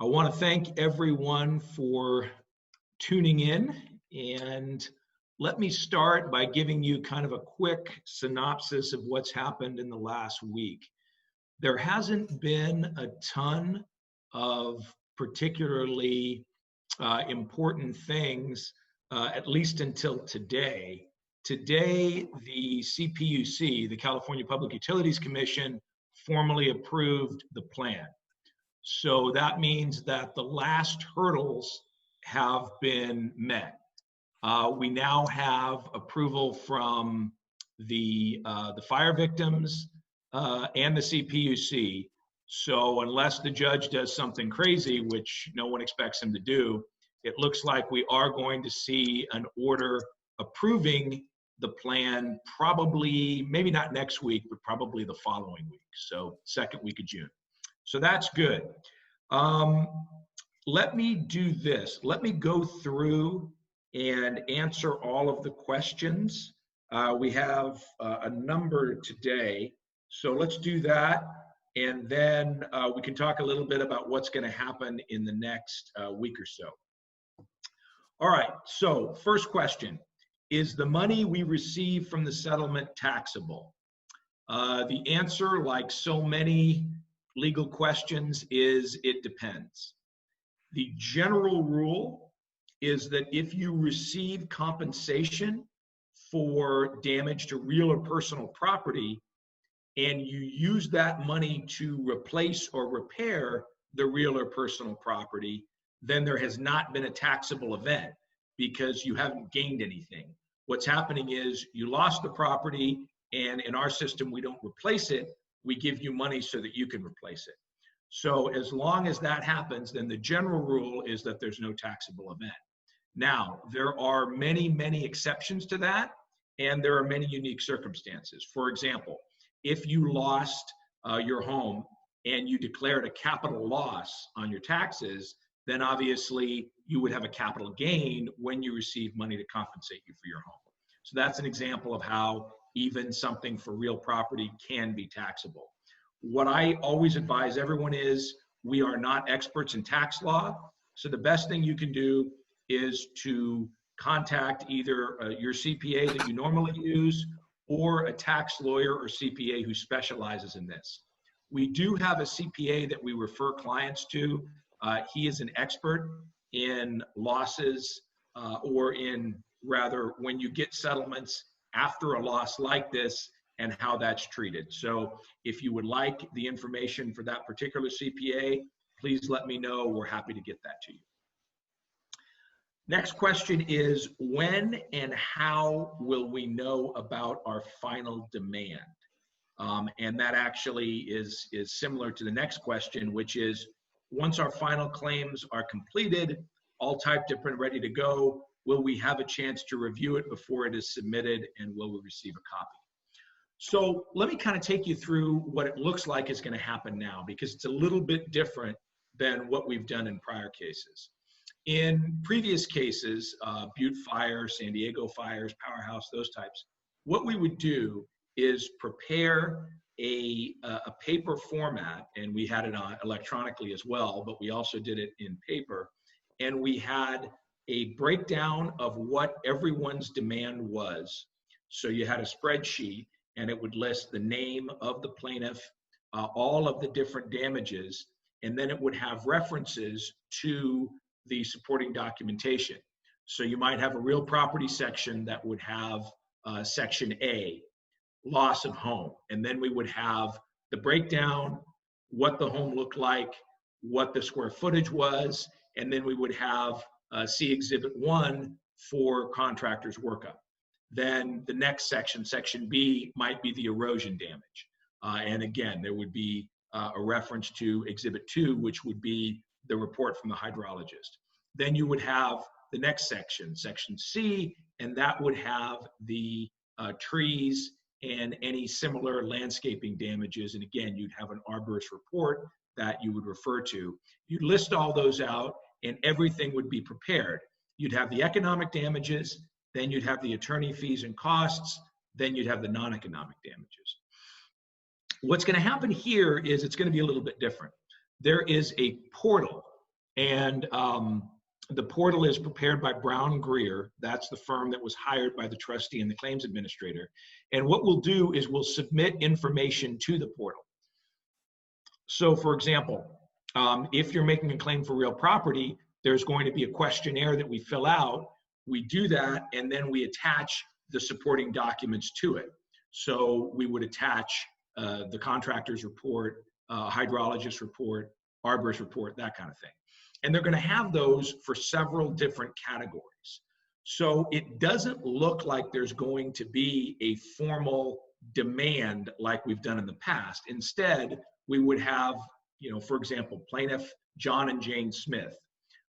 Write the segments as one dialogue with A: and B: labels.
A: I want to thank everyone for tuning in, and let me start by giving you kind of a quick synopsis of what's happened in the last week. There hasn't been a ton of particularly important things, at least until today. Today, the CPUC, the California Public Utilities Commission, formally approved the plan. So that means that the last hurdles have been met. We now have approval from the fire victims and the CPUC. So unless the judge does something crazy, which no one expects him to do, it looks like we are going to see an order approving the plan probably, maybe not next week, but probably the following week. So second week of June. So that's good. Let me do this. Let me go through and answer all of the questions. We have a number today. So let's do that. And then we can talk a little bit about what's going to happen in the next week or so. All right. So first question, is the money we receive from the settlement taxable? The answer, like so many legal questions, is it depends. The general rule is that if you receive compensation for damage to real or personal property and you use that money to replace or repair the real or personal property, then there has not been a taxable event because you haven't gained anything. What's happening is you lost the property, and in our system, we don't replace it. We give you money so that you can replace it. So as long as that happens, then the general rule is that there's no taxable event. Now, there are many, many exceptions to that, and there are many unique circumstances. For example, if you lost your home and you declared a capital loss on your taxes, then obviously you would have a capital gain when you receive money to compensate you for your home. So that's an example of how even something for real property can be taxable. What I always advise everyone is we are not experts in tax law. So the best thing you can do is to contact either your CPA that you normally use or a tax lawyer or CPA who specializes in this. We do have a CPA that we refer clients to. He is an expert in losses or in rather when you get settlements after a loss like this and how that's treated. So if you would like the information for that particular CPA, please let me know. We're happy to get that to you. Next question is, when and how will we know about our final demand? And that actually is similar to the next question, which is, once our final claims are completed, all typed up and ready to go, will we have a chance to review it before it is submitted, and will we receive a copy? So let me kind of take you through what it looks like is going to happen now, because it's a little bit different than what we've done in prior cases. In previous cases, Butte Fire, San Diego fires, Powerhouse, those types, what we would do is prepare a paper format, and we had it on electronically as well, but we also did it in paper, and we had a breakdown of what everyone's demand was. So you had a spreadsheet, and it would list the name of the plaintiff, all of the different damages, and then it would have references to the supporting documentation. So you might have a real property section that would have section A, loss of home, and then we would have the breakdown, what the home looked like, what the square footage was, and then we would have C Exhibit 1 for contractor's workup. Then the next section, section B, might be the erosion damage. And again, there would be a reference to Exhibit 2, which would be the report from the hydrologist. Then you would have the next section, section C, and that would have the trees and any similar landscaping damages. And again, you'd have an arborist report that you would refer to. You'd list all those out, and everything would be prepared. You'd have the economic damages, then you'd have the attorney fees and costs, then you'd have the non-economic damages. What's going to happen here is it's going to be a little bit different. There is a portal And the portal is prepared by Brown Greer. That's the firm that was hired by the trustee and the claims administrator. And what we'll do is we'll submit information to the portal. So for example, if you're making a claim for real property, there's going to be a questionnaire that we fill out. We do that, and then we attach the supporting documents to it. So we would attach the contractor's report, hydrologist report, arborist report, that kind of thing. And they're going to have those for several different categories. So it doesn't look like there's going to be a formal demand like we've done in the past. Instead, we would have, for example, plaintiff John and Jane Smith.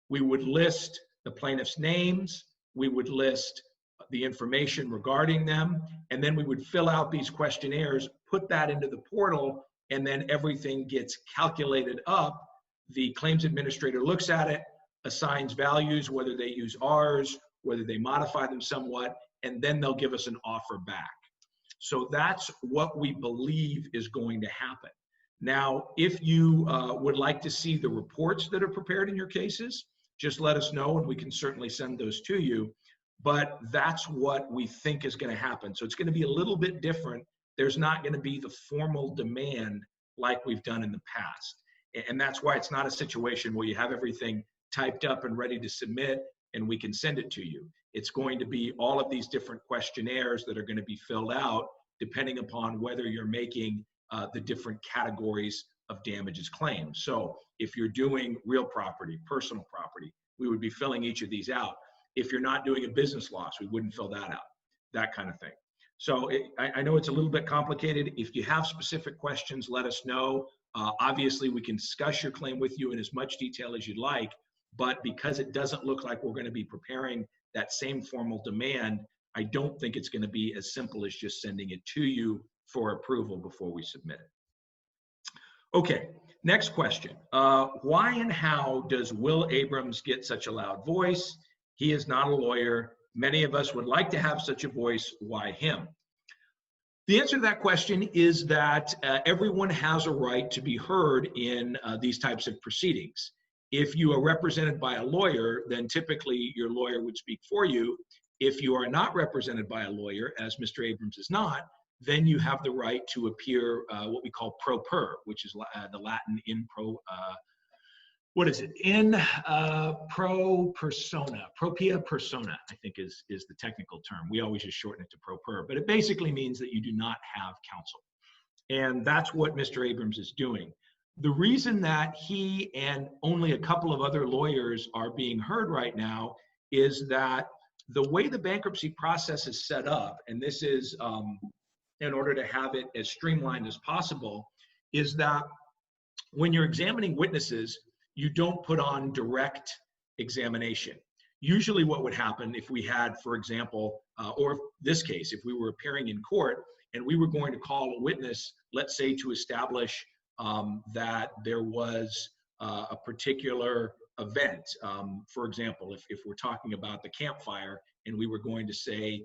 A: We would list the plaintiff's names, we would list the information regarding them, and then we would fill out these questionnaires, put that into the portal, and then everything gets calculated up. The claims administrator looks at it, assigns values, whether they use ours, whether they modify them somewhat, and then they'll give us an offer back. So that's what we believe is going to happen. Now, if you would like to see the reports that are prepared in your cases, just let us know and we can certainly send those to you. But that's what we think is going to happen. So it's going to be a little bit different. There's not going to be the formal demand like we've done in the past. And that's why it's not a situation where you have everything typed up and ready to submit and we can send it to you. It's going to be all of these different questionnaires that are going to be filled out depending upon whether you're making the different categories of damages claims. So if you're doing real property, personal property, we would be filling each of these out. If you're not doing a business loss, we wouldn't fill that out, that kind of thing. So I know it's a little bit complicated. If you have specific questions, let us know. Obviously, we can discuss your claim with you in as much detail as you'd like, but because it doesn't look like we're going to be preparing that same formal demand, I don't think it's going to be as simple as just sending it to you for approval before we submit it. Okay, next question. Why and how does Will Abrams get such a loud voice? He is not a lawyer. Many of us would like to have such a voice. Why him? The answer to that question is that everyone has a right to be heard in these types of proceedings. If you are represented by a lawyer, then typically your lawyer would speak for you. If you are not represented by a lawyer, as Mr. Abrams is not, then you have the right to appear what we call pro per, which is the Latin in pro, in pro persona, propria persona, I think is the technical term. We always just shorten it to pro per, but it basically means that you do not have counsel. And that's what Mr. Abrams is doing. The reason that he and only a couple of other lawyers are being heard right now is that the way the bankruptcy process is set up, and this is in order to have it as streamlined as possible, is that when you're examining witnesses, you don't put on direct examination. Usually what would happen if we had, for example, or this case, if we were appearing in court and we were going to call a witness, let's say to establish that there was a particular event. For example, if we're talking about the campfire and we were going to say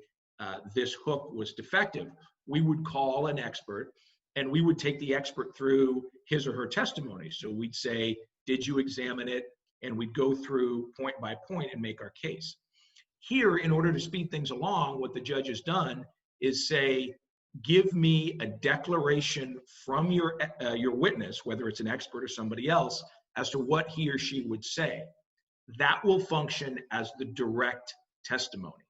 A: this hook was defective, we would call an expert and we would take the expert through his or her testimony. So we'd say, did you examine it? And we'd go through point by point and make our case. Here, in order to speed things along, what the judge has done is say, give me a declaration from your witness, whether it's an expert or somebody else, as to what he or she would say. That will function as the direct testimony.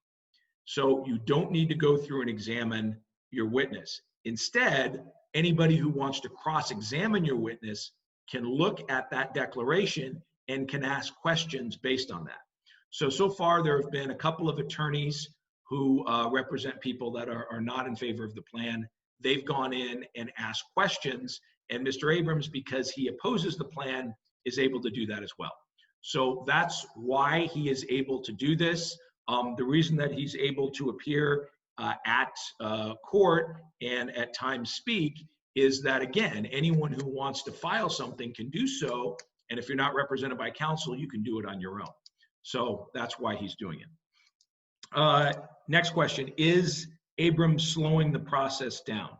A: So you don't need to go through and examine your witness. Instead, anybody who wants to cross-examine your witness can look at that declaration and can ask questions based on that. So far there have been a couple of attorneys who represent people that are not in favor of the plan. They've gone in and asked questions, and Mr. Abrams, because he opposes the plan, is able to do that as well. So that's why he is able to do this. The reason that he's able to appear at court and at times speak is that, again, anyone who wants to file something can do so, and if you're not represented by counsel, you can do it on your own. So that's why he's doing it. Next question, is Abrams slowing the process down?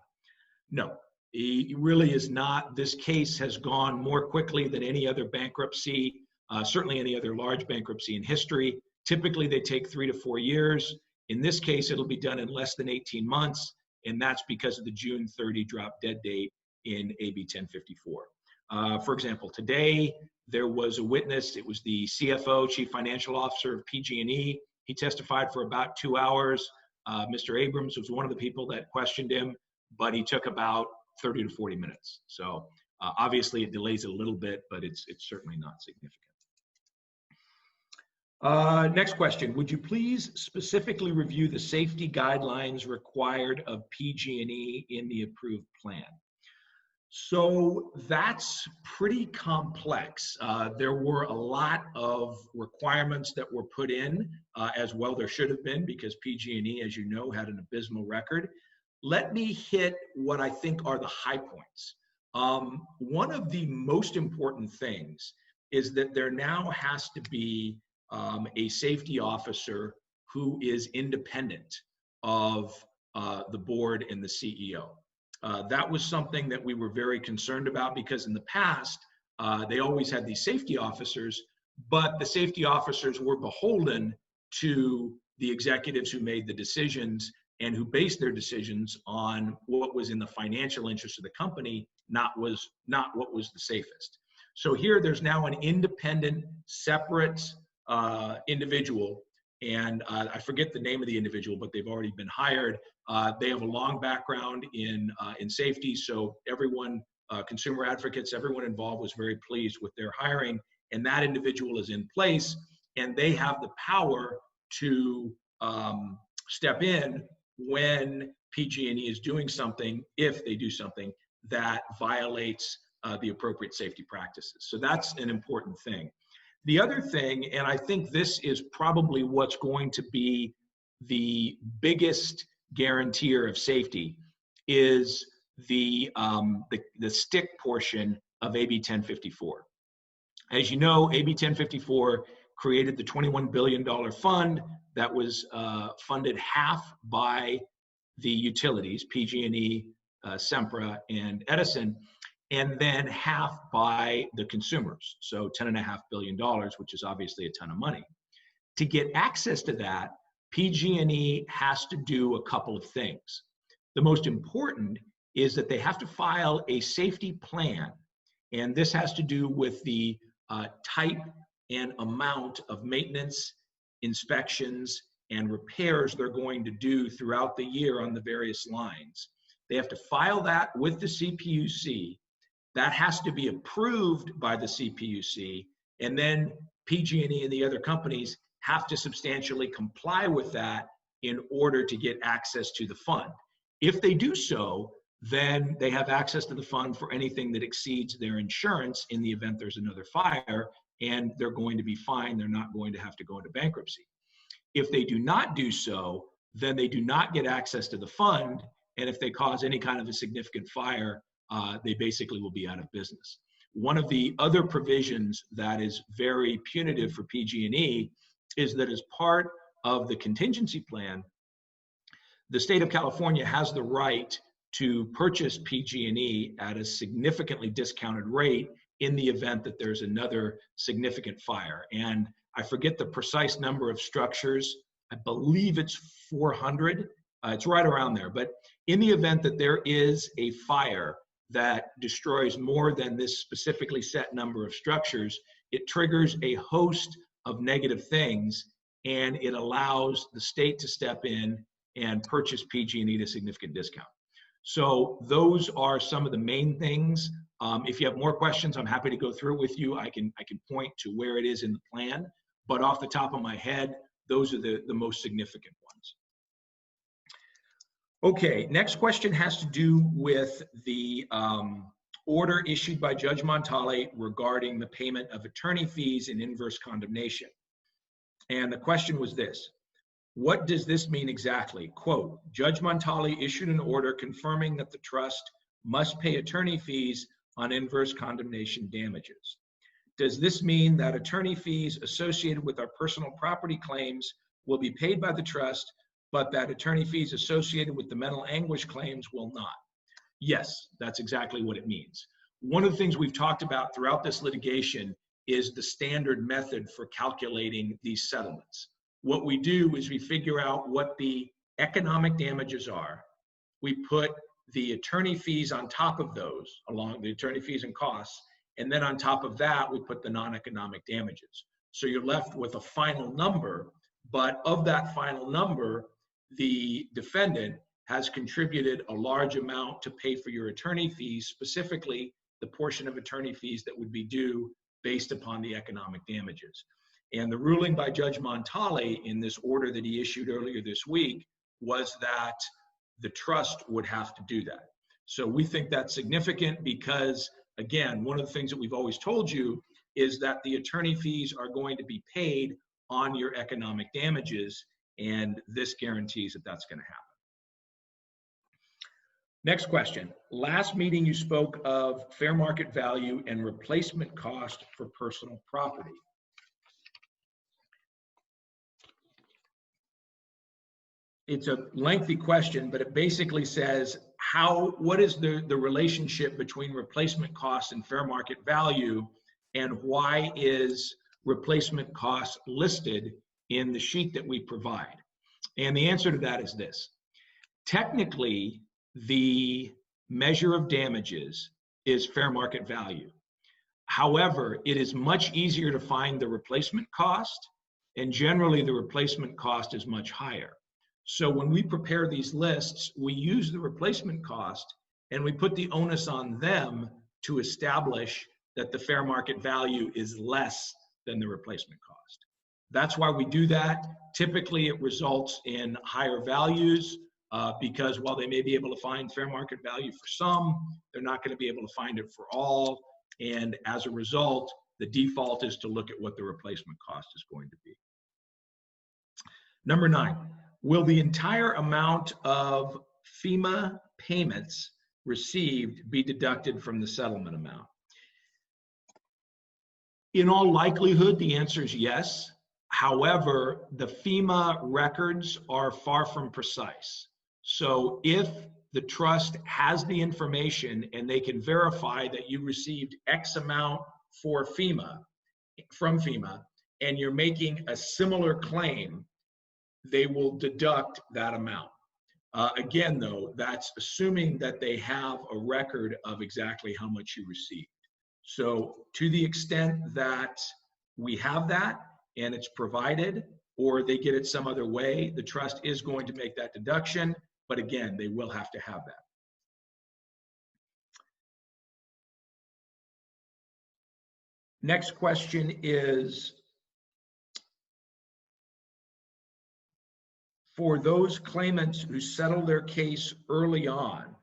A: No, he really is not. This case has gone more quickly than any other bankruptcy certainly any other large bankruptcy in history. Typically, they take 3 to 4 years. In this case, it'll be done in less than 18 months, and that's because of the June 30 drop dead date in AB 1054. For example, today there was a witness. It was the CFO, Chief Financial Officer of PG&E. He testified for about 2 hours. Mr. Abrams was one of the people that questioned him, but he took about 30 to 40 minutes. So obviously it delays it a little bit, but it's certainly not significant. Next question. Would you please specifically review the safety guidelines required of PG&E in the approved plan? So that's pretty complex. There were a lot of requirements that were put in, as well there should have been, because PG&E, as you know, had an abysmal record. Let me hit what I think are the high points. One of the most important things is that there now has to be a safety officer who is independent of the board and the CEO. That was something that we were very concerned about, because in the past, they always had these safety officers, but the safety officers were beholden to the executives who made the decisions and who based their decisions on what was in the financial interest of the company, not what was the safest. So here there's now an independent, separate individual, and I forget the name of the individual, but they've already been hired. They have a long background in safety, so everyone, consumer advocates, everyone involved was very pleased with their hiring, and that individual is in place, and they have the power to step in when PG&E is doing something, if they do something that violates the appropriate safety practices. So that's an important thing. The other thing, and I think this is probably what's going to be the biggest guarantor of safety, is the stick portion of AB 1054. As you know, AB 1054 created the $21 billion fund that was funded half by the utilities, PG&E, Sempra, and Edison, and then half by the consumers, so $10.5 billion, which is obviously a ton of money. To get access to that, PG&E has to do a couple of things. The most important is that they have to file a safety plan, and this has to do with the type and amount of maintenance, inspections, and repairs they're going to do throughout the year on the various lines. They have to file that with the CPUC. That has to be approved by the CPUC, and then PG&E and the other companies have to substantially comply with that in order to get access to the fund. If they do so, then they have access to the fund for anything that exceeds their insurance in the event there's another fire, and they're going to be fine. They're not going to have to go into bankruptcy. If they do not do so, then they do not get access to the fund, and if they cause any kind of a significant fire, they basically will be out of business. One of the other provisions that is very punitive for PG&E is that as part of the contingency plan, the state of California has the right to purchase PG&E at a significantly discounted rate in the event that there's another significant fire. And I forget the precise number of structures. I believe it's 400. It's right around there. But in the event that there is a fire that destroys more than this specifically set number of structures, it triggers a host of negative things, and it allows the state to step in and purchase PG&E at a significant discount. So those are some of the main things. If you have more questions, I'm happy to go through it with you. I can point to where it is in the plan, but off the top of my head, those are the most significant ones. Okay, next question has to do with the order issued by Judge Montale regarding the payment of attorney fees in inverse condemnation. And the question was this: what does this mean exactly? Quote, Judge Montale issued an order confirming that the trust must pay attorney fees on inverse condemnation damages. Does this mean that attorney fees associated with our personal property claims will be paid by the trust, but that attorney fees associated with the mental anguish claims will not? Yes, that's exactly what it means. One of the things we've talked about throughout this litigation is the standard method for calculating these settlements. What we do is we figure out what the economic damages are. We put the attorney fees on top of those, along the attorney fees and costs, and then on top of that, we put the non-economic damages. So you're left with a final number, but of that final number, the defendant has contributed a large amount to pay for your attorney fees, specifically the portion of attorney fees that would be due based upon the economic damages. And the ruling by Judge Montale in this order that he issued earlier this week was that the trust would have to do that. So we think that's significant because, again, one of the things that we've always told you is that the attorney fees are going to be paid on your economic damages, and this guarantees that that's going to happen. Next question. Last meeting you spoke of fair market value and replacement cost for personal property. It's a lengthy question, but it basically says what is the relationship between replacement costs and fair market value, and why is replacement cost listed in the sheet that we provide? And the answer to that is this. Technically, the measure of damages is fair market value. However, it is much easier to find the replacement cost, and generally the replacement cost is much higher. So when we prepare these lists, we use the replacement cost and we put the onus on them to establish that the fair market value is less than the replacement cost. That's why we do that. Typically, it results in higher values because while they may be able to find fair market value for some, they're not going to be able to find it for all. And as a result, the default is to look at what the replacement cost is going to be. Number 9, will the entire amount of FEMA payments received be deducted from the settlement amount? In all likelihood, the answer is yes. However, the FEMA records are far from precise. So if the trust has the information and they can verify that you received X amount from FEMA, and you're making a similar claim, they will deduct that amount. Again, though, that's assuming that they have a record of exactly how much you received. So to the extent that we have that and it's provided, or they get it some other way, the trust is going to make that deduction, but again, they will have to have that. Next question is, for those claimants who settle their case early on,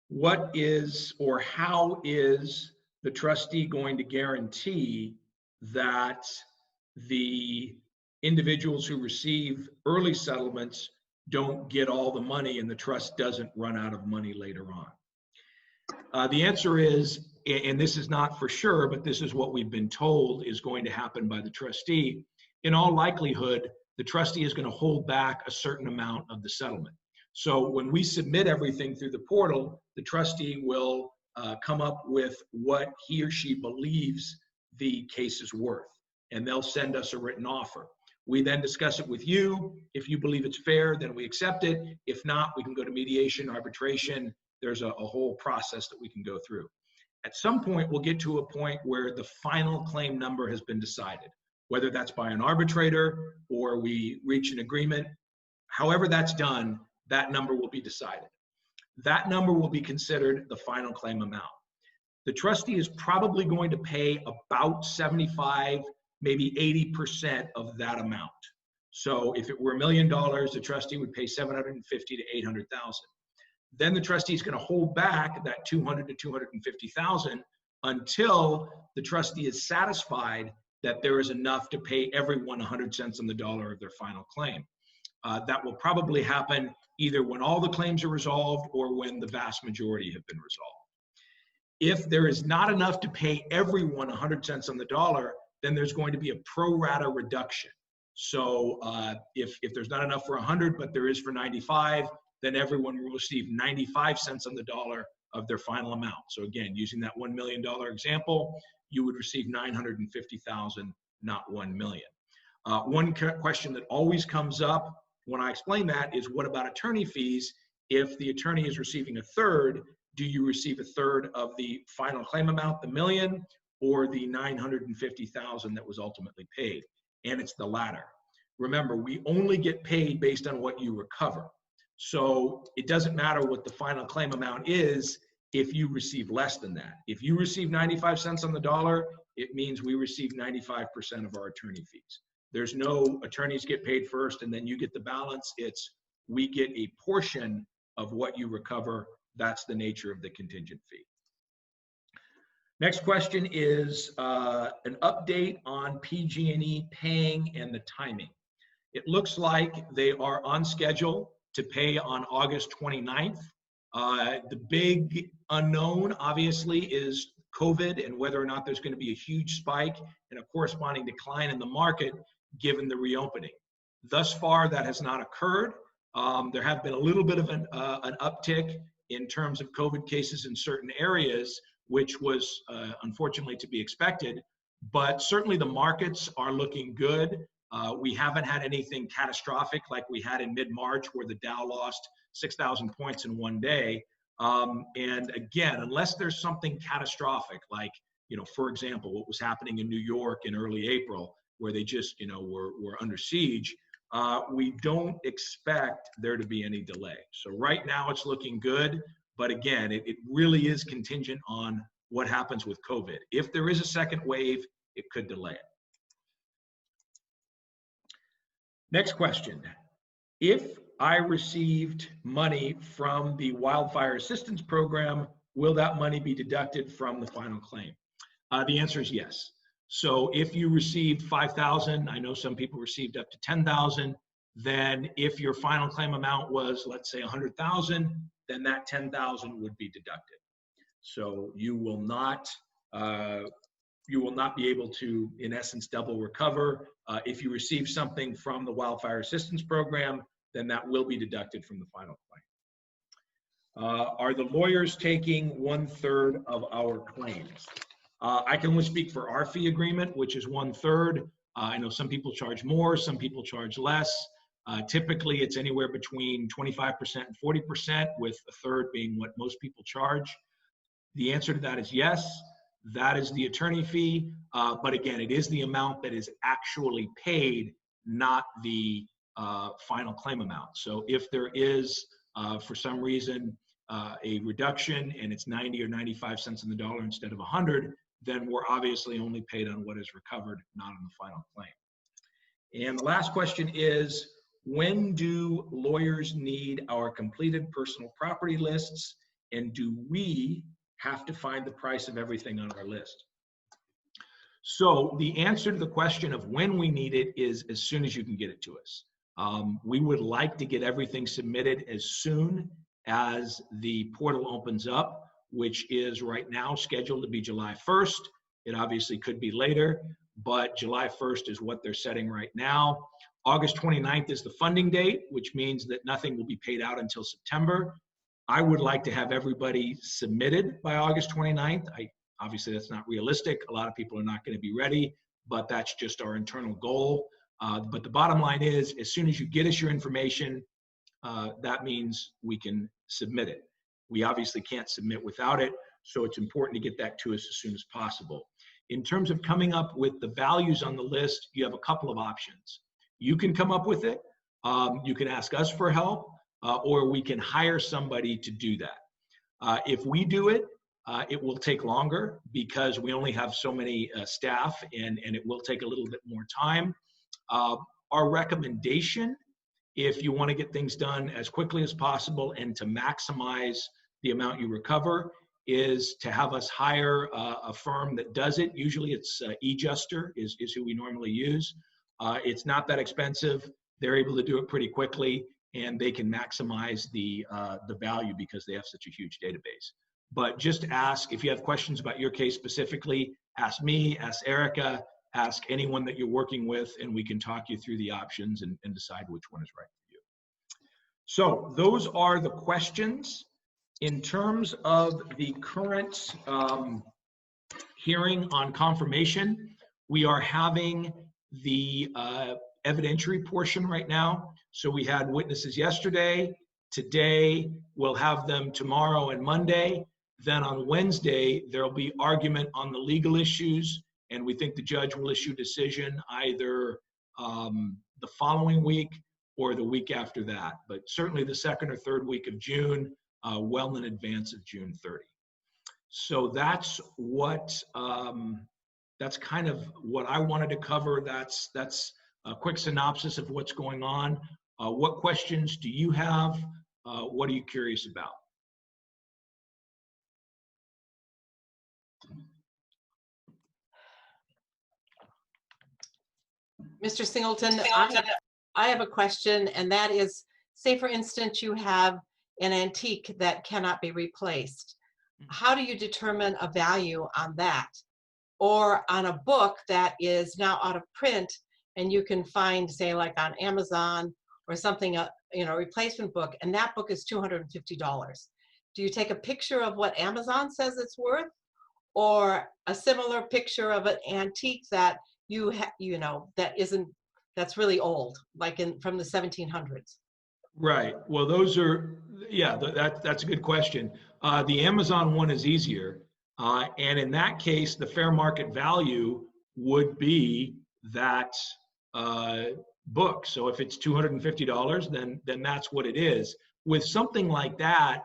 A: what is or how is the trustee going to guarantee that the individuals who receive early settlements don't get all the money and the trust doesn't run out of money later on? The answer is, and this is not for sure, but this is what we've been told is going to happen by the trustee, in all likelihood, the trustee is going to hold back a certain amount of the settlement. So when we submit everything through the portal, the trustee will come up with what he or she believes the case is worth, and they'll send us a written offer. We then discuss it with you. If you believe it's fair, then we accept it. If not, we can go to mediation, arbitration. There's a whole process that we can go through. At some point, we'll get to a point where the final claim number has been decided, whether that's by an arbitrator or we reach an agreement. However that's done, that number will be decided. That number will be considered the final claim amount. The trustee is probably going to pay about 75, maybe 80% of that amount. So if it were $1 million, the trustee would pay $750,000 to $800,000. Then the trustee is going to hold back that $200,000 to $250,000 until the trustee is satisfied that there is enough to pay everyone 100 cents on the dollar of their final claim. That will probably happen either when all the claims are resolved or when the vast majority have been resolved. If there is not enough to pay everyone 100 cents on the dollar, then there's going to be a pro rata reduction. So if there's not enough for 100, but there is for 95, then everyone will receive 95 cents on the dollar of their final amount. So again, using that $1 million example, you would receive $950,000, not $1 million. One question that always comes up when I explain that is, what about attorney fees? If the attorney is receiving a third, do you receive a third of the final claim amount, the million, or the $950,000 that was ultimately paid? And it's the latter. Remember, we only get paid based on what you recover. So it doesn't matter what the final claim amount is if you receive less than that. If you receive 95 cents on the dollar, it means we receive 95% of our attorney fees. There's no attorneys get paid first and then you get the balance. It's we get a portion of what you recover. That's the nature of the contingent fee. Next question is an update on PG&E paying and the timing. It looks like they are on schedule to pay on August 29th. The big unknown, obviously, is COVID and whether or not there's going to be a huge spike and a corresponding decline in the market given the reopening. Thus far, that has not occurred. There have been a little bit of an uptick in terms of COVID cases in certain areas, which was unfortunately to be expected, but certainly the markets are looking good. We haven't had anything catastrophic like we had in mid-March where the Dow lost 6,000 points in one day. And again, unless there's something catastrophic, like, for example, what was happening in New York in early April, where they just, were under siege, we don't expect there to be any delay. So right now it's looking good, but again, it really is contingent on what happens with COVID. If there is a second wave, it could delay it. Next question. If I received money from the Wildfire Assistance Program, will that money be deducted from the final claim? The answer is yes. So if you received $5,000, I know some people received up to $10,000, then if your final claim amount was, let's say, $100,000, then that $10,000 would be deducted. So you will not be able to, in essence, double recover. If you receive something from the Wildfire Assistance Program, then that will be deducted from the final claim. Are the lawyers taking 1/3 of our claims? I can only speak for our fee agreement, which is 1/3. I know some people charge more, some people charge less. Typically, it's anywhere between 25% and 40%, with 1/3 being what most people charge. The answer to that is yes. That is the attorney fee. But again, it is the amount that is actually paid, not the final claim amount. So if there is, for some reason, a reduction and it's 90 or 95 cents on the dollar instead of 100, then we're obviously only paid on what is recovered, not on the final claim. And the last question is, when do lawyers need our completed personal property lists, and do we have to find the price of everything on our list? So the answer to the question of when we need it is as soon as you can get it to us. We would like to get everything submitted as soon as the portal opens up, which is right now scheduled to be July 1st. It obviously could be later, but July 1st is what they're setting right now. August 29th is the funding date, which means that nothing will be paid out until September. I would like to have everybody submitted by August 29th. Obviously, that's not realistic. A lot of people are not going to be ready, but that's just our internal goal. But the bottom line is, as soon as you get us your information, that means we can submit it. We obviously can't submit without it, so it's important to get that to us as soon as possible. In terms of coming up with the values on the list, you have a couple of options. You can come up with it. You can ask us for help, or we can hire somebody to do that. If we do it, it will take longer because we only have so many staff, and it will take a little bit more time. Our recommendation, if you want to get things done as quickly as possible and to maximize the amount you recover, is to have us hire a firm that does it. Usually it's eJuster is who we normally use. It's not that expensive. They're able to do it pretty quickly, and they can maximize the value because they have such a huge database. But just ask, if you have questions about your case specifically, ask me, ask Erica, ask anyone that you're working with, and we can talk you through the options and decide which one is right for you. So those are the questions. In terms of the current hearing on confirmation. We are having the evidentiary portion right now. So we had witnesses yesterday. Today, we'll have them tomorrow and Monday. Then on Wednesday, there'll be argument on the legal issues, and we think the judge will issue a decision either the following week or the week after that, but certainly the second or third week of June, well in advance of June 30. So that's what, that's kind of what I wanted to cover. That's a quick synopsis of what's going on. What questions do you have? What are you curious about?
B: Mr. Singleton, I have a question, and that is, say for instance, you have an antique that cannot be replaced. How do you determine a value on that? Or on a book that is now out of print and you can find, say, like on Amazon or something, you know, replacement book, and that book is $250. Do you take a picture of what Amazon says it's worth, or a similar picture of an antique that you know, that's really old, like from the 1700s?
A: Right. Well, those are, yeah, that's a good question. The Amazon one is easier. And in that case, the fair market value would be that book. So if it's $250, then that's what it is. With something like that,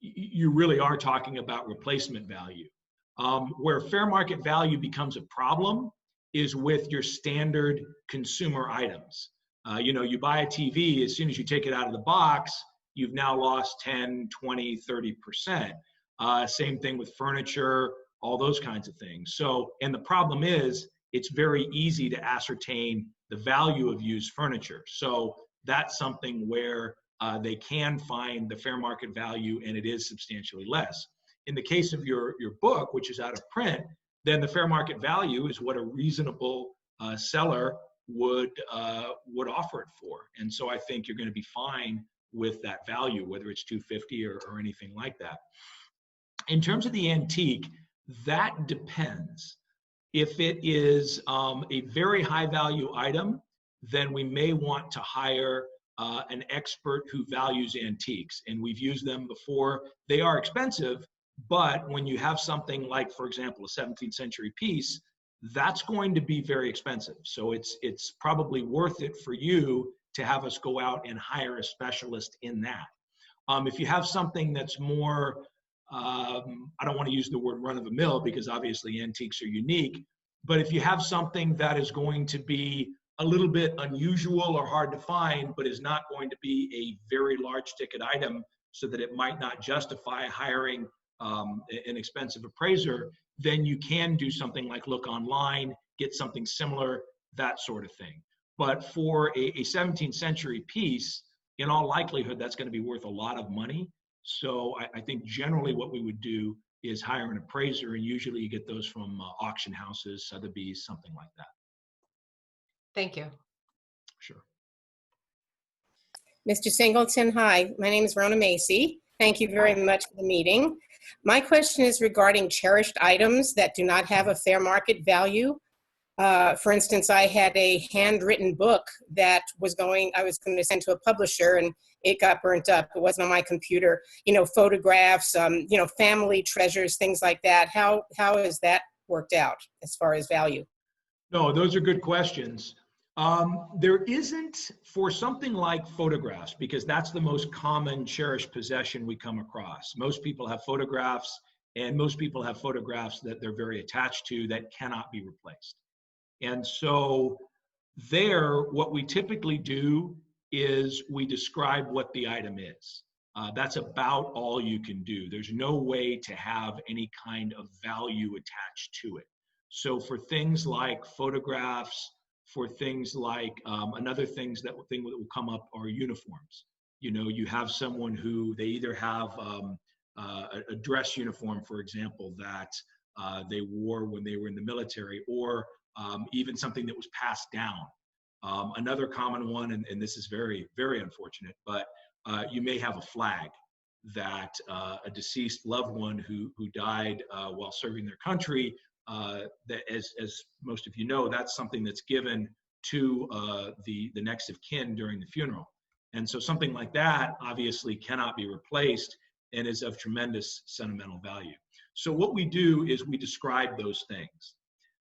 A: you really are talking about replacement value. Where fair market value becomes a problem is with your standard consumer items. You know, you buy a TV, as soon as you take it out of the box, you've now lost 10, 20, 30%. Same thing with furniture, all those kinds of things. So, and the problem is, it's very easy to ascertain the value of used furniture. So that's something where they can find the fair market value, and it is substantially less. In the case of your book, which is out of print, then the fair market value is what a reasonable seller would offer it for. And so I think you're going to be fine with that value, whether it's $250 or anything like that. In terms of the antique, that depends. If it is a very high value item, then we may want to hire an expert who values antiques. And we've used them before. They are expensive, but when you have something like, for example, a 17th century piece, that's going to be very expensive. So it's probably worth it for you to have us go out and hire a specialist in that. If you have something that's more, I don't want to use the word run of the mill because obviously antiques are unique, but if you have something that is going to be a little bit unusual or hard to find, but is not going to be a very large ticket item so that it might not justify hiring an expensive appraiser, then you can do something like look online, get something similar, that sort of thing. But for a 17th century piece, in all likelihood, that's going to be worth a lot of money. So I think generally what we would do is hire an appraiser, and usually you get those from auction houses, Sotheby's, something like that.
B: Thank you.
A: Sure.
C: Mr. Singleton, hi. My name is Rona Macy. Thank you very much for the meeting. My question is regarding cherished items that do not have a fair market value. For instance, I had a handwritten book that I was going to send to a publisher, and it got burnt up. It wasn't on my computer. You know, photographs, you know, family treasures, things like that. How has that worked out as far as value?
A: No, those are good questions. There isn't for something like photographs, because that's the most common cherished possession we come across. Most people have photographs, and most people have photographs that they're very attached to that cannot be replaced. And so there, what we typically do is we describe what the item is. That's about all you can do. There's no way to have any kind of value attached to it. So for things like photographs, for things like another thing that will come up are uniforms. You know, you have someone who they either have a dress uniform, for example, that they wore when they were in the military, or even something that was passed down. Another common one, and this is very, very unfortunate, but you may have a flag that a deceased loved one who died while serving their country that, as most of you know, that's something that's given to the next of kin during the funeral. And so something like that obviously cannot be replaced and is of tremendous sentimental value. So what we do is we describe those things.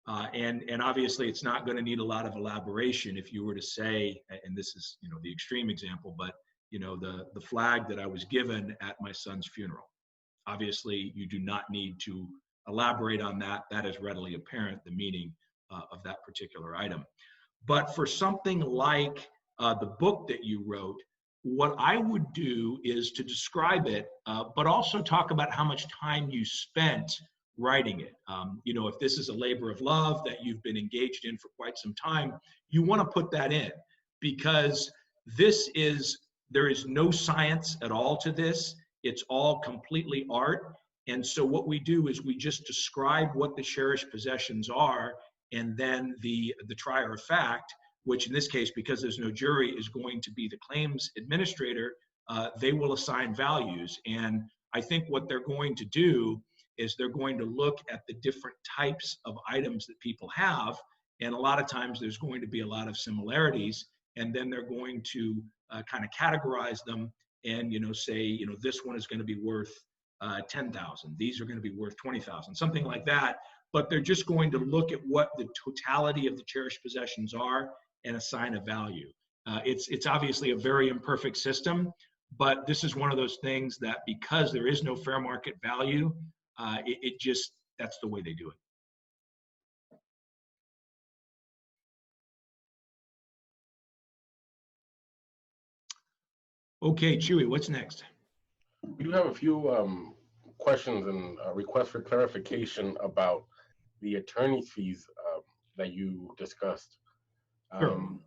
A: And obviously it's not going to need a lot of elaboration if you were to say, and this is, you know, the extreme example, but, you know, the flag that I was given at my son's funeral. Obviously, you do not need to elaborate on that. That is readily apparent, the meaning of that particular item. But for something like the book that you wrote, what I would do is to describe it, but also talk about how much time you spent writing it. You know, if this is a labor of love that you've been engaged in for quite some time, you want to put that in, because there is no science at all to this. It's all completely art. And so what we do is we just describe what the cherished possessions are, and then the trier of fact, which in this case, because there's no jury, is going to be the claims administrator. They will assign values. And I think what they're going to do is they're going to look at the different types of items that people have. And a lot of times there's going to be a lot of similarities. And then they're going to kind of categorize them and, you know, say, you know, this one is going to be worth 10,000. These are going to be worth 20,000, something like that. But they're just going to look at what the totality of the cherished possessions are and assign a value. It's obviously a very imperfect system, but this is one of those things that, because there is no fair market value, that's the way they do it. Okay, Chewy, what's next?
D: We do have a few questions and requests for clarification about the attorney fees that you discussed.
A: Sure.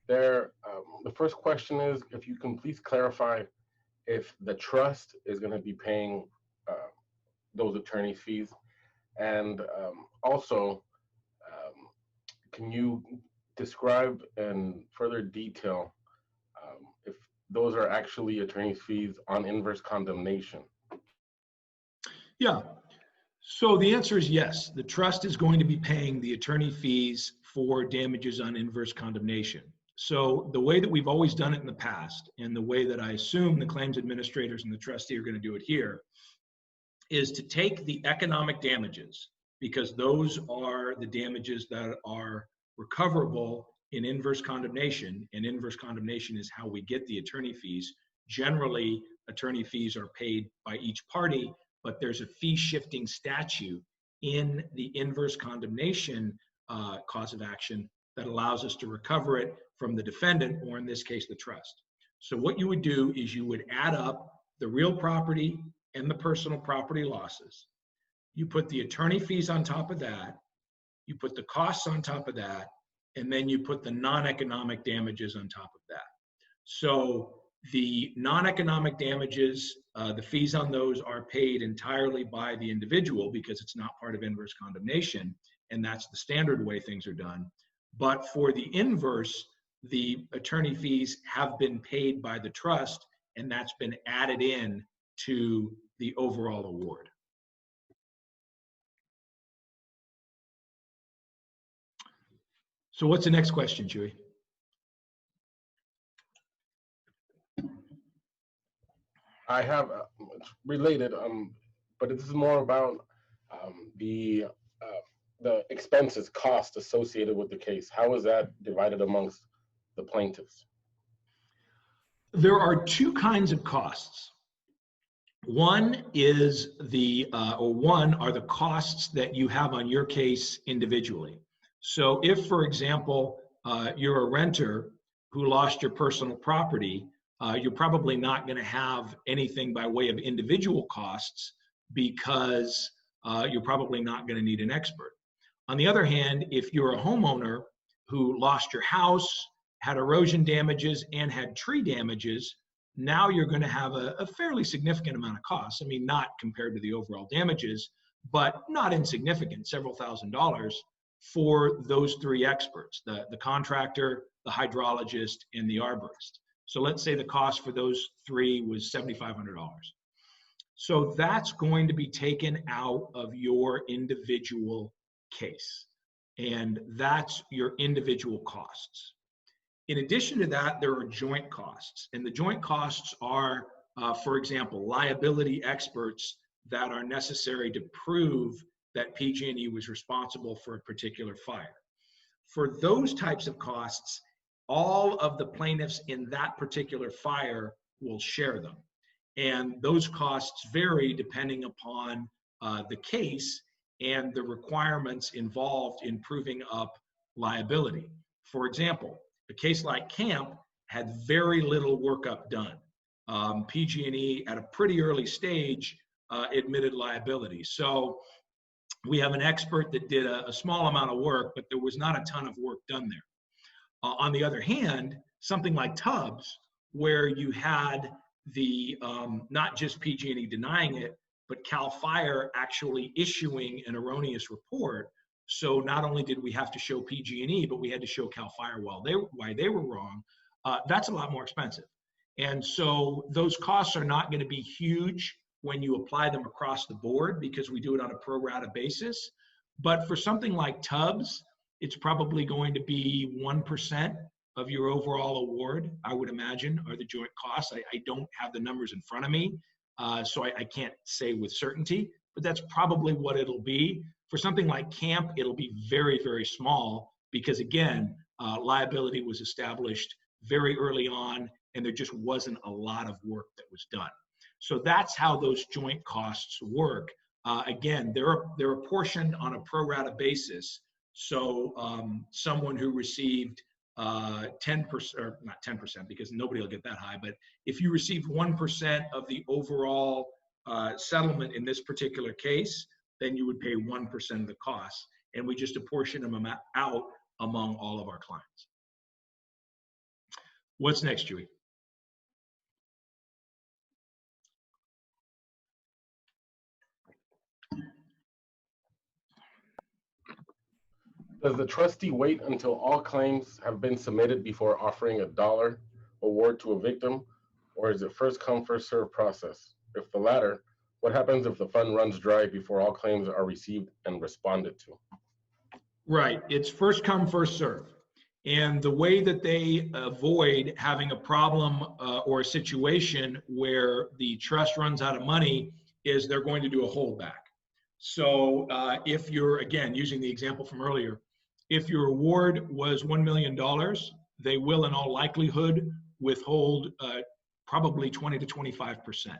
D: The first question is, if you can please clarify if the trust is going to be paying those attorney fees, and also can you describe in further detail if those are actually attorney fees on inverse condemnation?
A: Yeah. So the answer is yes. The trust is going to be paying the attorney fees for damages on inverse condemnation. So the way that we've always done it in the past, and the way that I assume the claims administrators and the trustee are going to do it here, is to take the economic damages, because those are the damages that are recoverable in inverse condemnation, and inverse condemnation is how we get the attorney fees. Generally, attorney fees are paid by each party, but there's a fee shifting statute in the inverse condemnation cause of action that allows us to recover it from the defendant, or in this case, the trust. So what you would do is you would add up the real property and the personal property losses. You put the attorney fees on top of that, you put the costs on top of that, and then you put the non-economic damages on top of that. So the non-economic damages, the fees on those are paid entirely by the individual, because it's not part of inverse condemnation, and that's the standard way things are done. But for the inverse, the attorney fees have been paid by the trust, and that's been added in to the overall award. So what's the next question, Chewy?
D: I have it's related, but this is more about the expenses, cost associated with the case. How is that divided amongst the plaintiffs?
A: There are two kinds of costs. One is one are the costs that you have on your case individually. So if, for example, you're a renter who lost your personal property, you're probably not going to have anything by way of individual costs, because you're probably not going to need an expert. On the other hand, if you're a homeowner who lost your house, had erosion damages, and had tree damages, now you're going to have a fairly significant amount of costs. I mean, not compared to the overall damages, but not insignificant, several $1,000s for those three experts, the contractor, the hydrologist, and the arborist. So let's say the cost for those three was $7,500. So that's going to be taken out of your individual case. And that's your individual costs. In addition to that, there are joint costs. And the joint costs are, for example, liability experts that are necessary to prove that PG&E was responsible for a particular fire. For those types of costs, all of the plaintiffs in that particular fire will share them. And those costs vary depending upon the case and the requirements involved in proving up liability. For example, a case like Camp had very little workup done. PG&E at a pretty early stage admitted liability. So we have an expert that did a small amount of work, but there was not a ton of work done there. On the other hand, something like Tubbs, where you had the not just PG&E denying it, but CAL FIRE actually issuing an erroneous report. So not only did we have to show PG&E, but we had to show CAL FIRE why they were wrong. That's a lot more expensive. And so those costs are not going to be huge when you apply them across the board, because we do it on a pro rata basis. But for something like Tubbs, it's probably going to be 1% of your overall award, I would imagine, are the joint costs. I don't have the numbers in front of me, so I can't say with certainty, but that's probably what it'll be. For something like Camp, it'll be very, very small because, again, liability was established very early on, and there just wasn't a lot of work that was done. So that's how those joint costs work. Again, they're apportioned on a pro rata basis. So someone who received 10%, or not 10%, because nobody will get that high, but if you received 1% of the overall settlement in this particular case, then you would pay 1% of the costs, and we just apportion them out among all of our clients. What's next, Julie?
D: Does the trustee wait until all claims have been submitted before offering a dollar award to a victim, or is it first come, first served process? If the latter, what happens if the fund runs dry before all claims are received and responded to?
A: Right, it's first come, first serve. And the way that they avoid having a problem or a situation where the trust runs out of money is they're going to do a holdback. So if you're, again, using the example from earlier, if your award was $1 million, they will in all likelihood withhold probably 20 to 25%.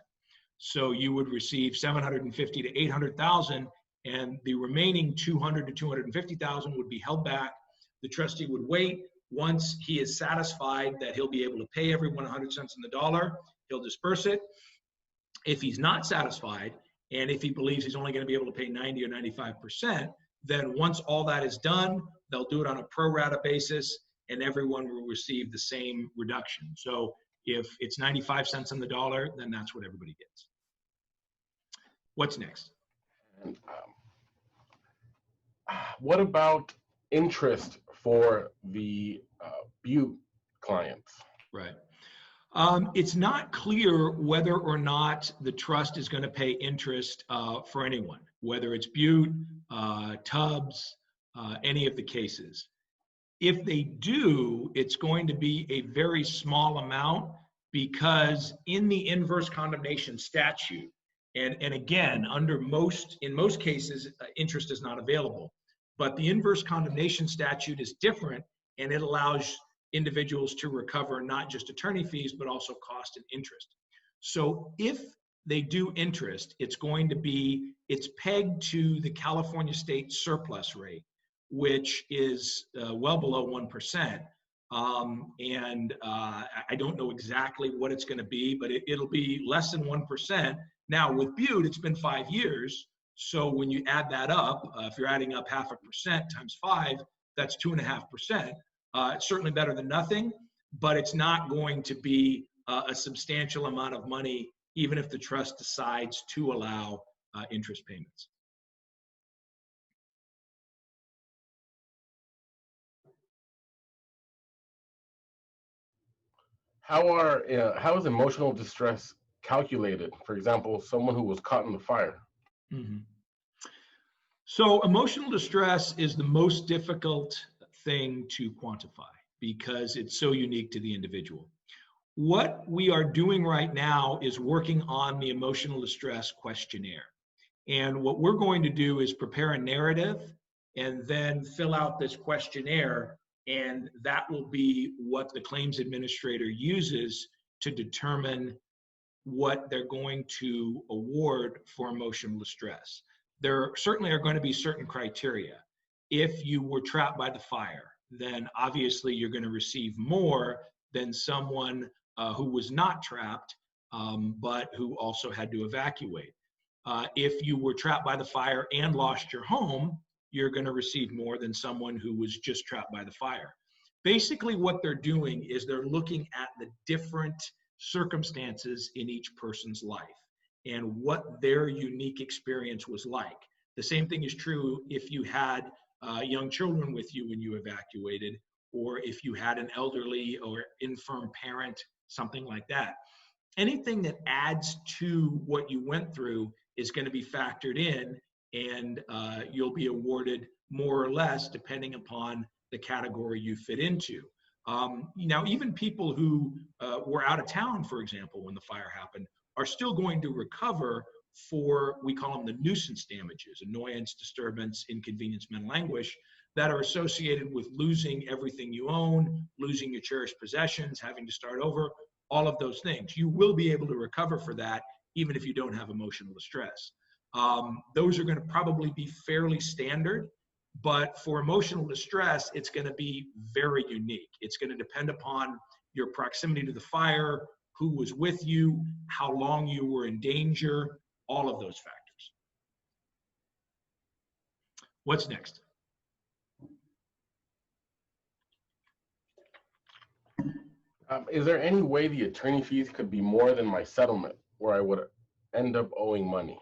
A: So you would receive 750 to 800,000, and the remaining 200 to 250,000 would be held back. The trustee would wait. Once he is satisfied that he'll be able to pay everyone 100 cents on the dollar, he'll disperse it. If he's not satisfied, and if he believes he's only going to be able to pay 90 or 95%, then once all that is done, they'll do it on a pro rata basis, and everyone will receive the same reduction. So if it's 95 cents on the dollar, then that's what everybody gets. What's next?
D: And, what about interest for the Butte clients?
A: Right. It's not clear whether or not the trust is going to pay interest for anyone, whether it's Butte, Tubbs, any of the cases. If they do, it's going to be a very small amount, because in the inverse condemnation statute, and again, in most cases, interest is not available, but the inverse condemnation statute is different, and it allows individuals to recover not just attorney fees, but also cost and interest. So if they do interest, it's pegged to the California state surplus rate, which is well below 1%. I don't know exactly what it's going to be, but it'll be less than 1%. Now with Butte, it's been 5 years. So when you add that up, if you're adding up 0.5% times 5, that's 2.5%. It's certainly better than nothing, but it's not going to be a substantial amount of money, even if the trust decides to allow interest payments.
D: How is emotional distress calculated? For example, someone who was caught in the fire.
A: Mm-hmm. So emotional distress is the most difficult thing to quantify because it's so unique to the individual. What we are doing right now is working on the emotional distress questionnaire. And what we're going to do is prepare a narrative and then fill out this questionnaire, and that will be what the claims administrator uses to determine what they're going to award for emotional distress. There certainly are going to be certain criteria. If you were trapped by the fire, then obviously you're going to receive more than someone who was not trapped, but who also had to evacuate. If you were trapped by the fire and lost your home, you're going to receive more than someone who was just trapped by the fire. Basically, what they're doing is they're looking at the different circumstances in each person's life and what their unique experience was like. The same thing is true if you had young children with you when you evacuated, or if you had an elderly or infirm parent, something like that. Anything that adds to what you went through is going to be factored in, and you'll be awarded more or less depending upon the category you fit into. Now, even people who were out of town, for example, when the fire happened, are still going to recover for, we call them the nuisance damages, annoyance, disturbance, inconvenience, mental anguish, that are associated with losing everything you own, losing your cherished possessions, having to start over, all of those things. You will be able to recover for that, even if you don't have emotional distress. Those are going to probably be fairly standard, but for emotional distress, it's going to be very unique. It's going to depend upon your proximity to the fire, who was with you, how long you were in danger, all of those factors. What's next?
D: Is there any way the attorney fees could be more than my settlement, where I would end up owing money?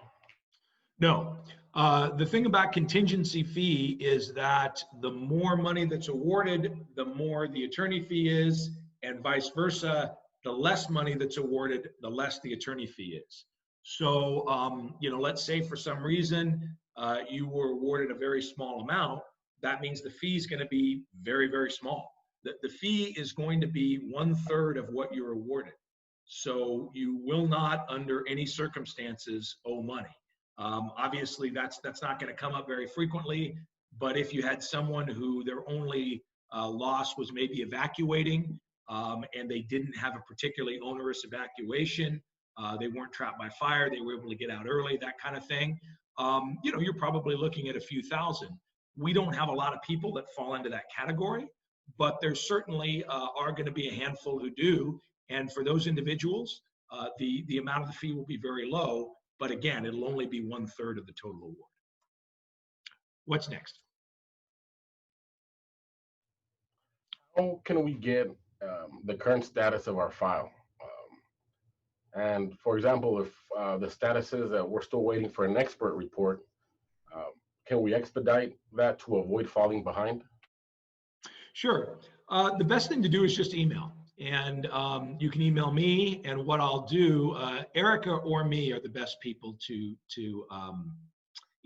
A: No. The thing about contingency fee is that the more money that's awarded, the more the attorney fee is, and vice versa. The less money that's awarded, the less the attorney fee is. So, let's say for some reason you were awarded a very small amount. That means the fee is going to be very, very small. The fee is going to be 1/3 of what you're awarded. So you will not, under any circumstances, owe money. Obviously, that's not going to come up very frequently. But if you had someone who their only loss was maybe evacuating, and they didn't have a particularly onerous evacuation, they weren't trapped by fire, they were able to get out early, that kind of thing, you're probably looking at a few thousand. We don't have a lot of people that fall into that category, but there certainly are going to be a handful who do. And for those individuals, the amount of the fee will be very low, but again, it'll only be 1/3 of the total award. What's next?
D: How can we get the current status of our file? And for example, if the status is that we're still waiting for an expert report, can we expedite that to avoid falling behind?
A: Sure. The best thing to do is just email. And you can email me, and what I'll do, Erica or me are the best people to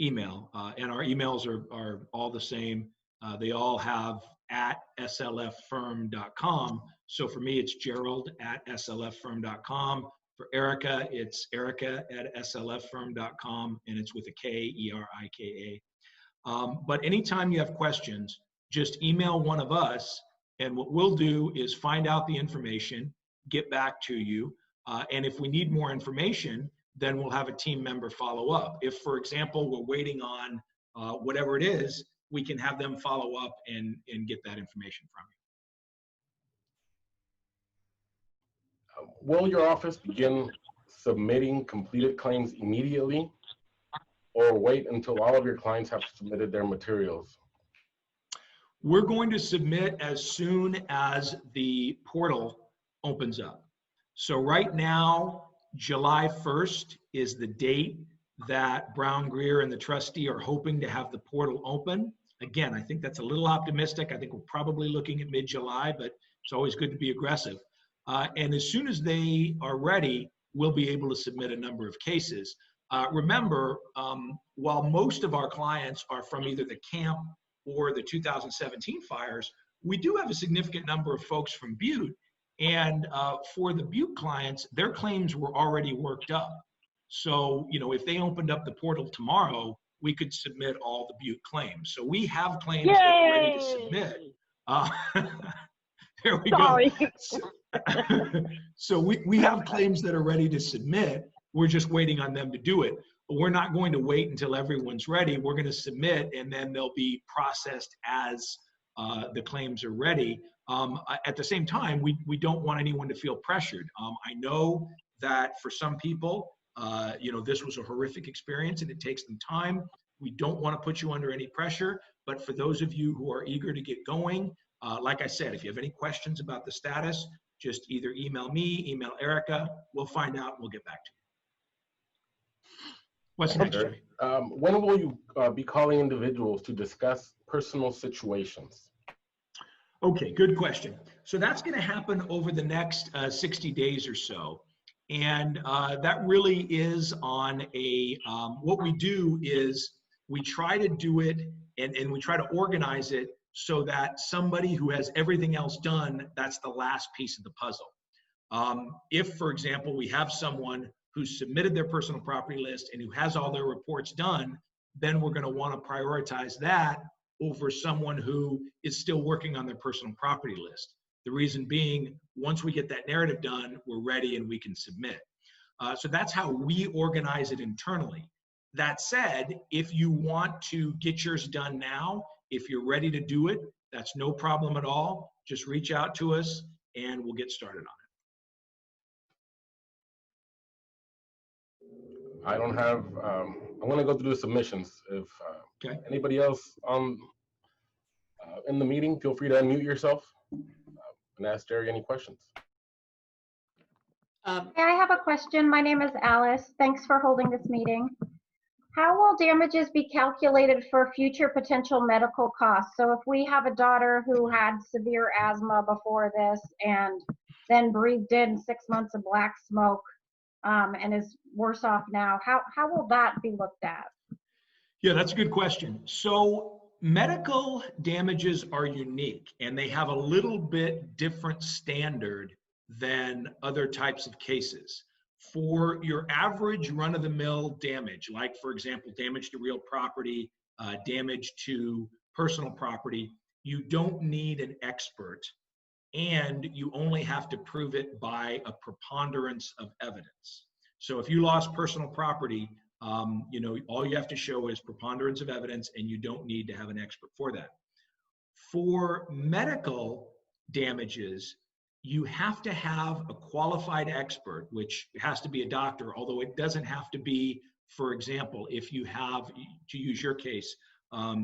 A: email. And our emails are all the same. They all have @slffirm.com. So for me, it's Gerald@slffirm.com. For Erica, it's Erica@slffirm.com, and it's with a K, ERIKA. But anytime you have questions, just email one of us, and what we'll do is find out the information, get back to you, and if we need more information, then we'll have a team member follow up. If, for example, we're waiting on whatever it is, we can have them follow up and get that information from you.
D: Will your office begin submitting completed claims immediately, or wait until all of your clients have submitted their materials?
A: We're going to submit as soon as the portal opens up. So right now, July 1st is the date that Brown Greer and the trustee are hoping to have the portal open. Again, I think that's a little optimistic. I think we're probably looking at mid-July, but it's always good to be aggressive. And as soon as they are ready, we'll be able to submit a number of cases. remember, while most of our clients are from either the camp or the 2017 fires, we do have a significant number of folks from Butte. And for the Butte clients, their claims were already worked up. So, you know, if they opened up the portal tomorrow, we could submit all the Butte claims. So we have claims that are ready to submit. There we
E: Sorry.
A: go. So we have claims that are ready to submit. We're just waiting on them to do it. But we're not going to wait until everyone's ready. We're going to submit, and then they'll be processed as the claims are ready. At the same time, we don't want anyone to feel pressured. I know that for some people, you know, this was a horrific experience and it takes them time. We don't want to put you under any pressure, but for those of you who are eager to get going, like I said, if you have any questions about the status, just either email me, email Erica, we'll find out and we'll get back to you. What's next, Jimmy?
D: When will you be calling individuals to discuss personal situations?
A: Okay, good question. So that's going to happen over the next 60 days or so. And that really is on a, what we do is we try to do it and we try to organize it so that somebody who has everything else done, that's the last piece of the puzzle. If, for example, we have someone who submitted their personal property list and who has all their reports done, then we're going to want to prioritize that over someone who is still working on their personal property list. The reason being, once we get that narrative done, we're ready and we can submit. So that's how we organize it internally. That said, if you want to get yours done now, if you're ready to do it, that's no problem at all. Just reach out to us and we'll get started on it.
D: I don't have, I'm going to go through the submissions. If
A: Okay.
D: anybody else in the meeting, feel free to unmute yourself and ask Jerry any questions.
E: Hey, I have a question. My name is Alice. Thanks for holding this meeting. How will damages be calculated for future potential medical costs? So if we have a daughter who had severe asthma before this and then breathed in 6 months of black smoke and is worse off now, how will that be looked at?
A: Yeah, that's a good question. So medical damages are unique and they have a little bit different standard than other types of cases. For your average run-of-the-mill damage, like for example, damage to real property, damage to personal property, you don't need an expert and you only have to prove it by a preponderance of evidence. So if you lost personal property, you know, all you have to show is preponderance of evidence and you don't need to have an expert for that. For medical damages, you have to have a qualified expert, which has to be a doctor, although it doesn't have to be, for example, if you have, to use your case,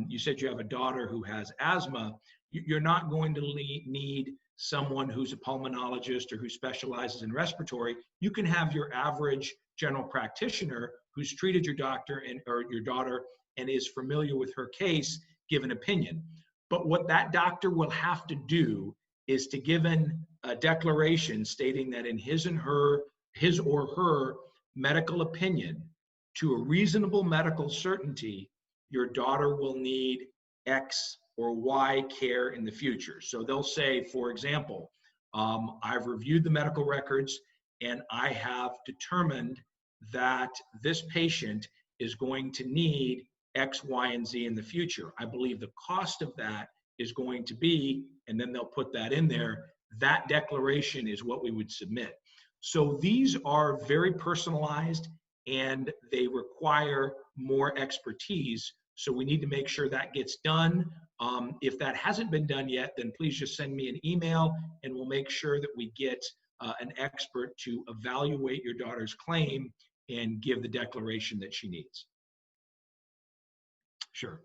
A: you said you have a daughter who has asthma, you're not going to need someone who's a pulmonologist or who specializes in respiratory. You can have your average general practitioner who's treated your doctor or your daughter and is familiar with her case give an opinion. But what that doctor will have to do is to give a declaration stating that in his or her medical opinion, to a reasonable medical certainty, your daughter will need X or Y care in the future. So they'll say, for example, I've reviewed the medical records and I have determined that this patient is going to need X, Y, and Z in the future. I believe the cost of that is going to be, and then they'll put that in there, that declaration is what we would submit. So these are very personalized and they require more expertise. So we need to make sure that gets done. If that hasn't been done yet, then please just send me an email and we'll make sure that we get an expert to evaluate your daughter's claim and give the declaration that she needs. Sure.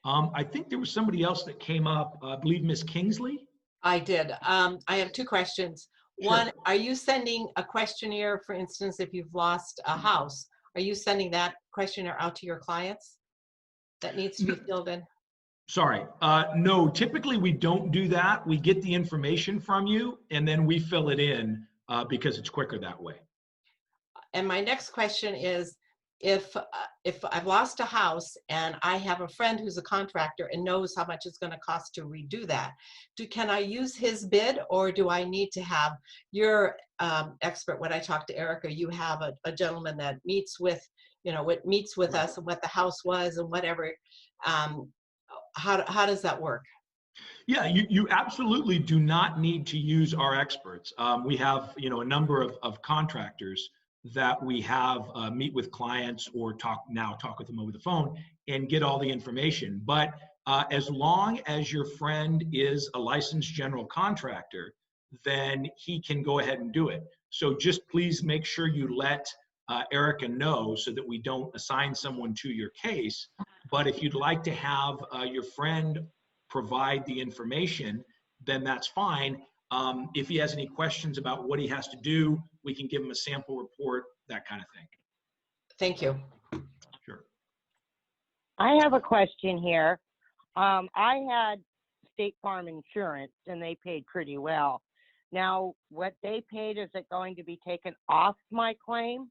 A: I think there was somebody else that came up, I believe Ms. Kingsley.
B: I did. I have two questions.
A: Sure.
B: One, are you sending a questionnaire, for instance, if you've lost a house, are you sending that questionnaire out to your clients that needs to be filled in?
A: Sorry, no, typically we don't do that. We get the information from you and then we fill it in because it's quicker that way.
B: And my next question is, if I've lost a house and I have a friend who's a contractor and knows how much it's going to cost to redo that, can I use his bid, or do I need to have your expert? When I talk to Erica, you have a gentleman that meets with, what meets with us and what the house was and whatever. How does that work?
A: Yeah, you absolutely do not need to use our experts. We have, a number of contractors that we have meet with clients or talk with them over the phone and get all the information. But as long as your friend is a licensed general contractor, then he can go ahead and do it. So just please make sure you let Erica know so that we don't assign someone to your case. But if you'd like to have your friend provide the information, then that's fine. If he has any questions about what he has to do, we can give him a sample report, that kind of thing.
B: Thank you.
A: Sure.
F: I have a question here. I had State Farm Insurance and they paid pretty well. Now, what they paid, is it going to be taken off my claim?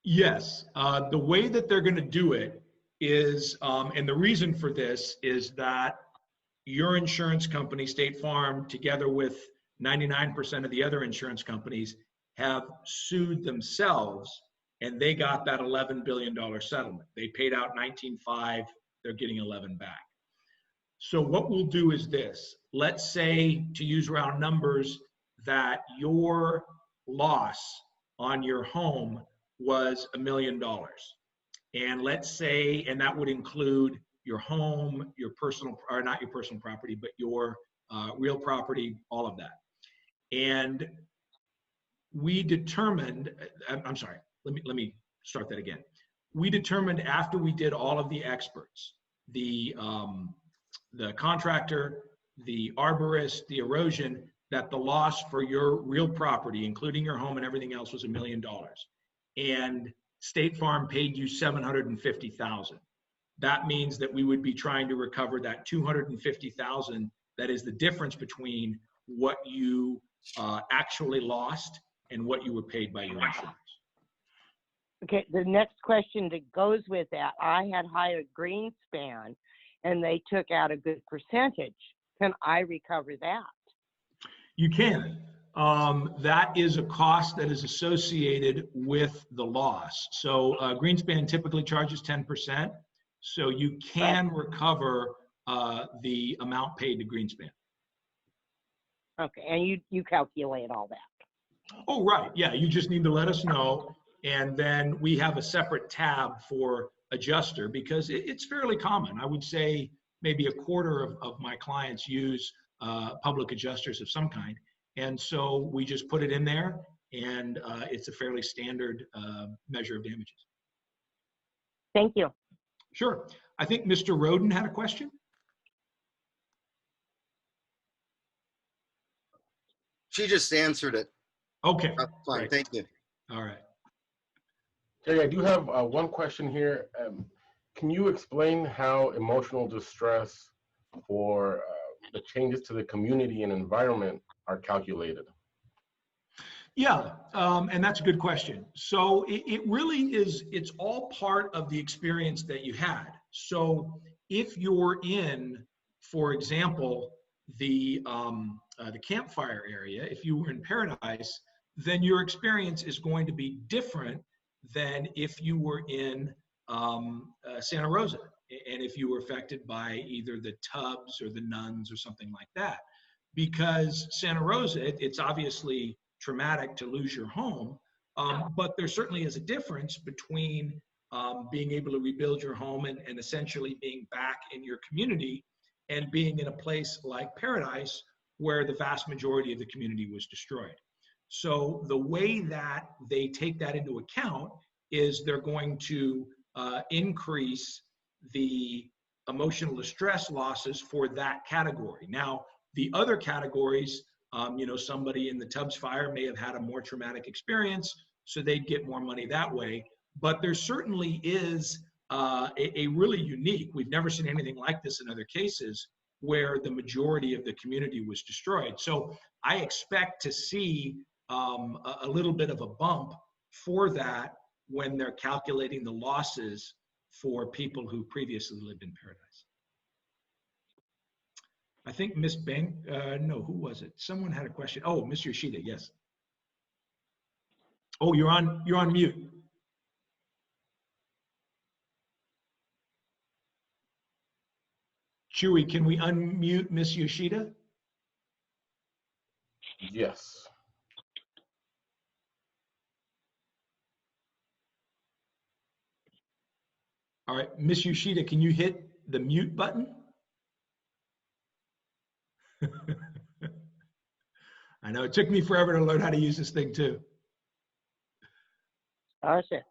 A: Yes. The way that they're going to do it is, and the reason for this is that your insurance company, State Farm, together with 99% of the other insurance companies, have sued themselves, and they got that $11 billion settlement. They paid out 19.5, they're getting 11 back. So what we'll do is this. Let's say, to use round numbers, that your loss on your home was $1 million. And let's say, and that would include your home, your personal, or not your personal property, but your real property, all of that. And we determined, I'm sorry, let me start that again. We determined, after we did all of the experts, the contractor, the arborist, the erosion, that the loss for your real property, including your home and everything else, was $1 million. And State Farm paid you $750,000. That means that we would be trying to recover that $250,000. That is the difference between what you actually lost and what you were paid by your insurance.
F: Okay, the next question that goes with that, I had hired Greenspan and they took out a good percentage. Can I recover that?
A: You can. That is a cost that is associated with the loss. So Greenspan typically charges 10%. So you can recover the amount paid to Greenspan.
F: Okay, and you calculate all that.
A: Oh, right. Yeah, you just need to let us know. And then we have a separate tab for adjuster, because it's fairly common. I would say maybe a quarter of my clients use public adjusters of some kind. And so we just put it in there, and it's a fairly standard measure of damages.
F: Thank you.
A: Sure. I think Mr. Roden had a question.
G: She just answered it.
A: Okay.
G: That's fine.
A: Great.
G: Thank you.
A: All right.
D: Jerry, I do have one question here. Can you explain how emotional distress for the changes to the community and environment are calculated?
A: Yeah, and that's a good question. So it really is, it's all part of the experience that you had. So if you're in, for example, the campfire area, if you were in Paradise, then your experience is going to be different than if you were in Santa Rosa, and if you were affected by either the Tubbs or the Nuns or something like that. Because Santa Rosa, it's obviously traumatic to lose your home, but there certainly is a difference between being able to rebuild your home and essentially being back in your community, and being in a place like Paradise where the vast majority of the community was destroyed. So the way that they take that into account is they're going to increase the emotional distress losses for that category. Now, the other categories, somebody in the Tubbs fire may have had a more traumatic experience, so they'd get more money that way. But there certainly is a really unique, we've never seen anything like this in other cases, where the majority of the community was destroyed. So I expect to see a little bit of a bump for that when they're calculating the losses for people who previously lived in Paradise. I think Miss Bank, no, who was it? Someone had a question. Oh, Miss Yoshida, yes. Oh, you're on mute. Chewy, can we unmute Miss Yoshida?
D: Yes.
A: All right, Miss Yoshida, can you hit the mute button? I know it took me forever to learn how to use this thing too.
F: R6.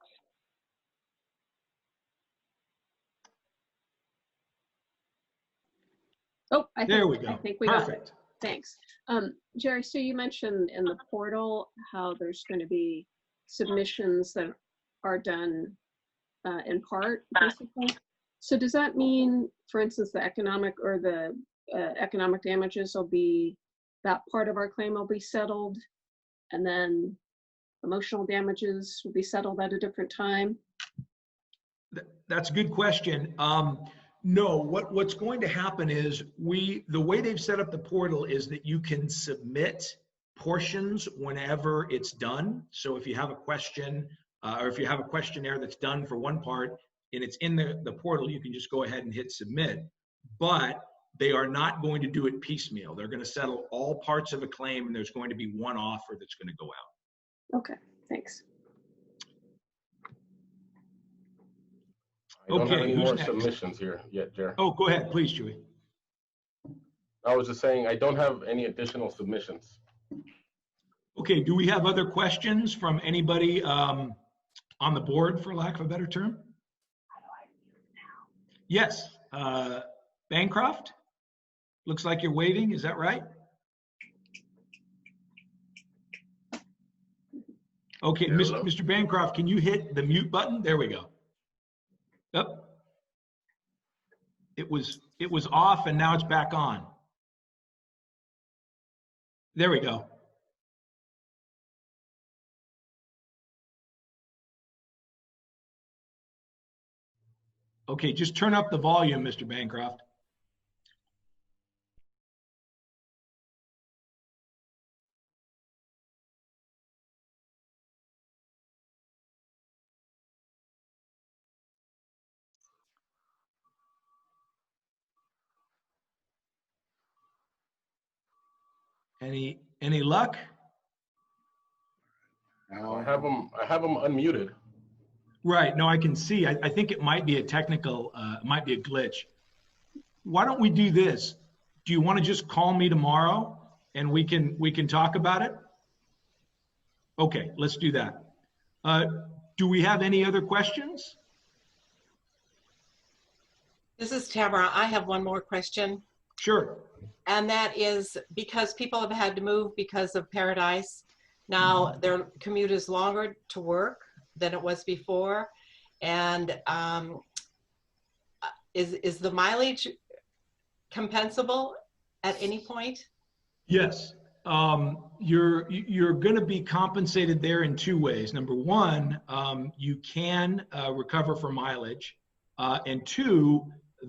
H: Oh,
A: There we
H: I
A: go.
H: think we got it.
A: Perfect.
H: Thanks. Jerry, so you mentioned in the portal how there's going to be submissions that are done in part, basically. So does that mean, for instance, the economic damages will be, that part of our claim will be settled, and then emotional damages will be settled at a different time?
A: That's a good question. No, what's going to happen is the way they've set up the portal is that you can submit portions whenever it's done. So if you have a question or if you have a questionnaire that's done for one part and it's in the portal, you can just go ahead and hit submit. But they are not going to do it piecemeal. They're going to settle all parts of a claim, and there's going to be one offer that's going to go out.
H: Okay, thanks.
D: I don't have
A: Okay,
D: any
A: who's
D: more
A: next?
D: submissions here yet, Jerry.
A: Oh, go ahead, please, Chewy.
D: I was just saying, I don't have any additional submissions.
A: Okay, do we have other questions from anybody on the board, for lack of a better term? Yes, Bancroft? Looks like you're waving, is that right? Okay, Mr. Bancroft, can you hit the mute button? There we go. Yep. It was off and now it's back on. There we go. Okay, just turn up the volume, Mr. Bancroft. Any luck?
D: I have them unmuted.
A: Right, no, I can see. I think it might be a technical, might be a glitch. Why don't we do this? Do you want to just call me tomorrow and we can talk about it? Okay, let's do that. Do we have any other questions?
B: This is Tamara. I have one more question.
A: Sure.
B: And that is because people have had to move because of Paradise. Now their commute is longer to work than it was before. And is the mileage compensable at any point?
A: Yes. You're going to be compensated there in two ways. Number one, you can recover for mileage. And two,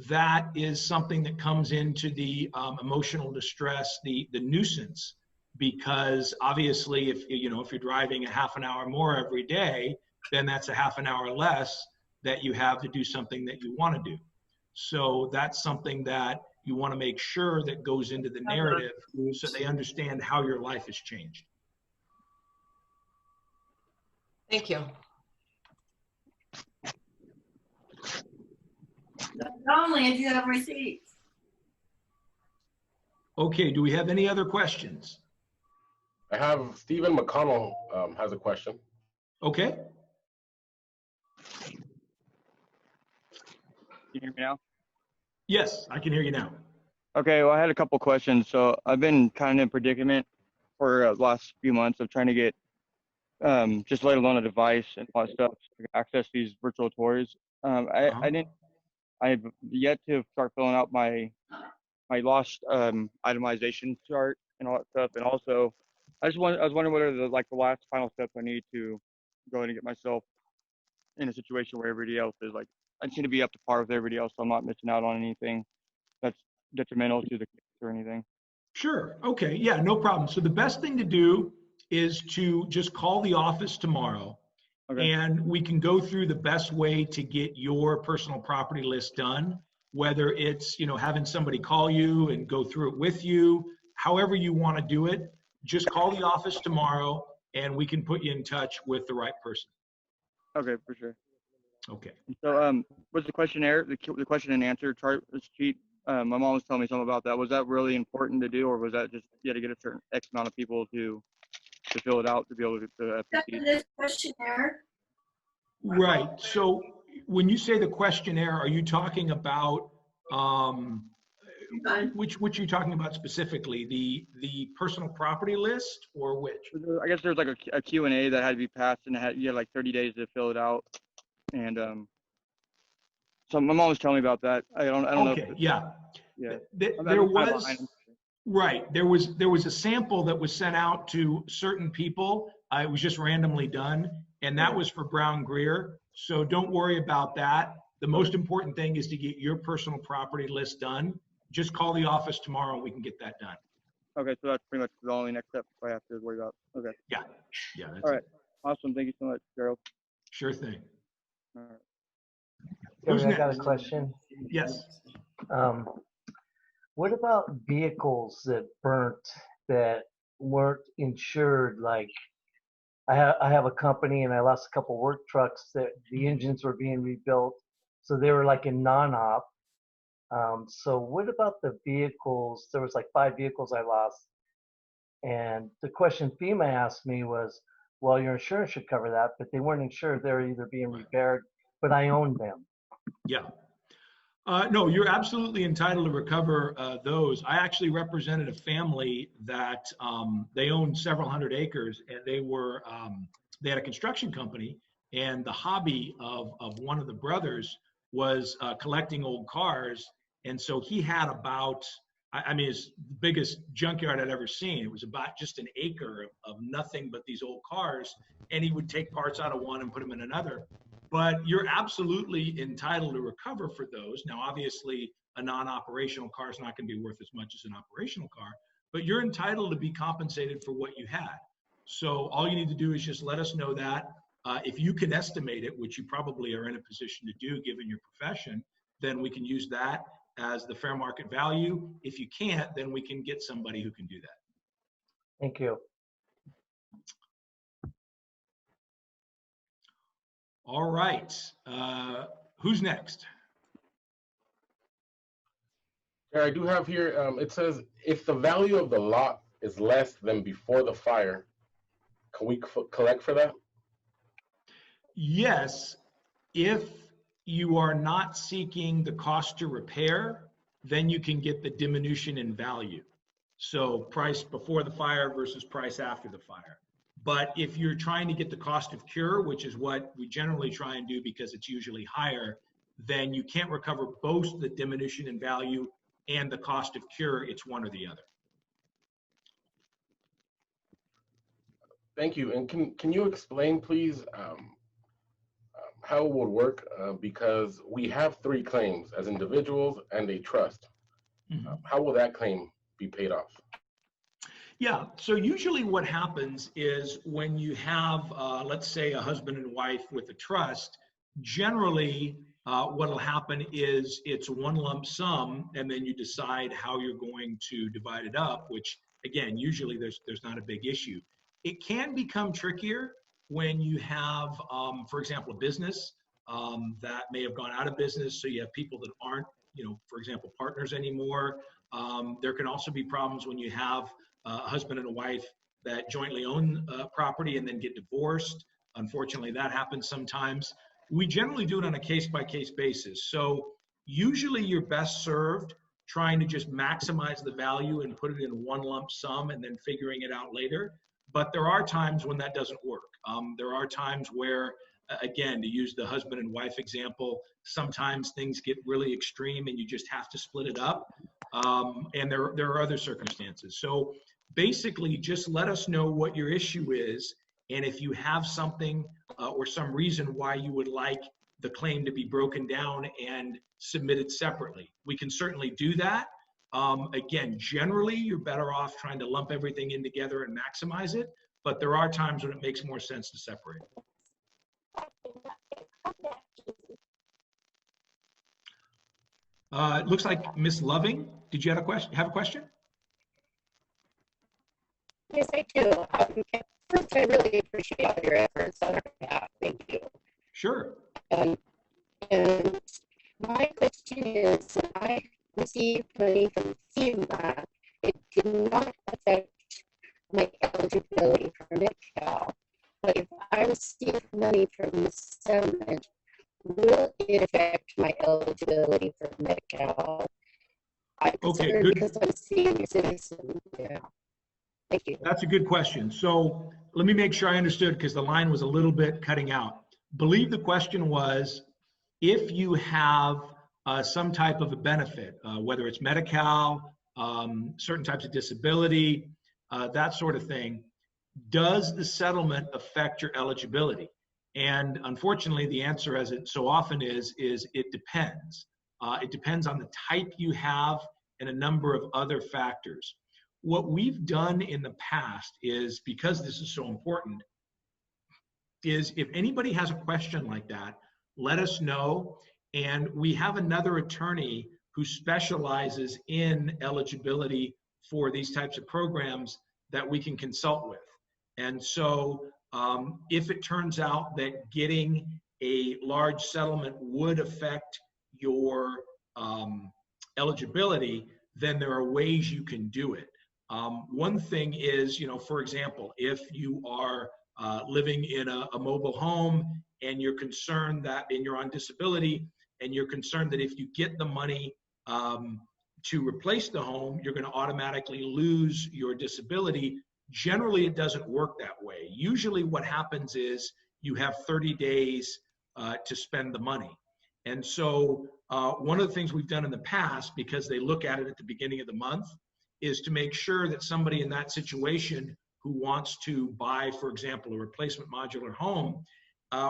A: that is something that comes into the emotional distress, the nuisance, because obviously if you're driving a half an hour more every day, then that's a half an hour less that you have to do something that you want to do. So that's something that you want to make sure that goes into the narrative so they understand how your life has changed.
B: Thank you.
I: Only if you have receipts.
A: Okay, do we have any other questions?
D: I have Stephen McConnell has a question.
A: Okay.
J: Can you hear me now?
A: Yes, I can hear you now.
J: Okay, well, I had a couple questions. So I've been kind of in a predicament for the last few months of trying to get just let alone a device and all that stuff to access these virtual tours. I've yet to start filling out my lost itemization chart and all that stuff. And also, I was wondering what are the last final steps I need to go in and get myself in a situation where everybody else is. Like, I just need to be up to par with everybody else, so I'm not missing out on anything that's detrimental to the case or anything.
A: Sure. Okay. Yeah, no problem. So the best thing to do is to just call the office tomorrow,
J: Okay.
A: and we can go through the best way to get your personal property list done, whether it's, having somebody call you and go through it with you, however you want to do it. Just call the office tomorrow and we can put you in touch with the right person.
J: Okay, for sure.
A: Okay.
J: So, was the questionnaire, the question and answer chart sheet? My mom was telling me something about that. Was that really important to do, or was that just you had to get a certain X amount of people to fill it out to be able to proceed?
I: This questionnaire.
A: Right. So when you say the questionnaire, are you talking about which are you talking about specifically? The personal property list, or which?
J: I guess there's like a Q&A that had to be passed, and you had like 30 days to fill it out. And so my mom was telling me about that. I don't know.
A: Okay. Yeah.
J: Yeah.
A: There was. Right. There was a sample that was sent out to certain people. It was just randomly done, and that was for Brown Greer. So don't worry about that. The most important thing is to get your personal property list done. Just call the office tomorrow and we can get that done.
J: Okay, so that's pretty much the only next step I have to worry about. Okay.
A: Yeah. Yeah. That's
J: All right. Awesome. Thank you so much, Gerald.
A: Sure thing.
J: All right.
A: Who's
K: I got
A: next?
K: a question.
A: Yes.
K: What about vehicles that burnt that weren't insured? Like I have a company and I lost a couple work trucks that the engines were being rebuilt. So they were like in non-op. So what about the vehicles? There was like 5 vehicles I lost. And the question FEMA asked me was, well, your insurance should cover that, but they weren't insured. They were either being repaired, but I owned them.
A: Yeah. No, you're absolutely entitled to recover those. I actually represented a family that they owned several hundred acres, and they had a construction company, and the hobby of one of the brothers was collecting old cars. And so he had about, his biggest junkyard I'd ever seen. It was about just an acre of nothing but these old cars, and he would take parts out of one and put them in another. But you're absolutely entitled to recover for those. Now, obviously, a non-operational car is not going to be worth as much as an operational car, but you're entitled to be compensated for what you had. So all you need to do is just let us know that. If you can estimate it, which you probably are in a position to do given your profession, then we can use that as the fair market value. If you can't, then we can get somebody who can do that.
K: Thank you.
A: All right. Who's next?
D: Yeah, I do have here, it says, if the value of the lot is less than before the fire, can we collect for that?
A: Yes, if you are not seeking the cost to repair, then you can get the diminution in value. So price before the fire versus price after the fire. But if you're trying to get the cost of cure, which is what we generally try and do because it's usually higher, then you can't recover both the diminution in value and the cost of cure. It's one or the other.
D: Thank you. And can you explain, please, how it would work? Because we have 3 claims as individuals and a trust. How will that claim be paid off?
A: Yeah, so usually what happens is when you have, let's say, a husband and wife with a trust, generally what will happen is it's one lump sum, and then you decide how you're going to divide it up, which, again, usually there's not a big issue. It can become trickier when you have, for example, a business that may have gone out of business, so you have people that aren't, for example, partners anymore. There can also be problems when you have a husband and a wife that jointly own property and then get divorced. Unfortunately, that happens sometimes. We generally do it on a case-by-case basis. So usually you're best served trying to just maximize the value and put it in one lump sum and then figuring it out later. But there are times when that doesn't work. There are times where, again, to use the husband and wife example, sometimes things get really extreme and you just have to split it up. And there are other circumstances. So basically, just let us know what your issue is, And if you have something or some reason why you would like the claim to be broken down and submitted separately, we can certainly do that. Again, generally, you're better off trying to lump everything in together and maximize it, but there are times when it makes more sense to separate. It looks like Miss Loving, did you have a question?
L: Yes, I do. First, I really appreciate all your efforts on our behalf. Thank you.
A: Sure.
L: And my question is, that I received money from FEMA. It did not affect my eligibility for Medi-Cal. But if I receive money from the settlement, will it affect my eligibility for Medi-Cal?
A: Okay, good.
L: Because I'm a senior citizen. Yeah. Thank you.
A: That's a good question. So let me make sure I understood, because the line was a little bit cutting out. Believe the question was, if you have some type of a benefit, whether it's Medi-Cal, certain types of disability, that sort of thing, does the settlement affect your eligibility? And unfortunately, the answer, as it so often is it depends. It depends on the type you have and a number of other factors. What we've done in the past is, because this is so important, is if anybody has a question like that, let us know. And we have another attorney who specializes in eligibility for these types of programs that we can consult with. And so if it turns out that getting a large settlement would affect your eligibility, then there are ways you can do it. One thing is, for example, if you are living in a mobile home and you're concerned that, and you're on disability, and you're concerned that if you get the money to replace the home, you're going to automatically lose your disability. Generally, it doesn't work that way. Usually what happens is you have 30 days to spend the money. And so one of the things we've done in the past, because they look at it at the beginning of the month, is to make sure that somebody in that situation who wants to buy, for example, a replacement modular home,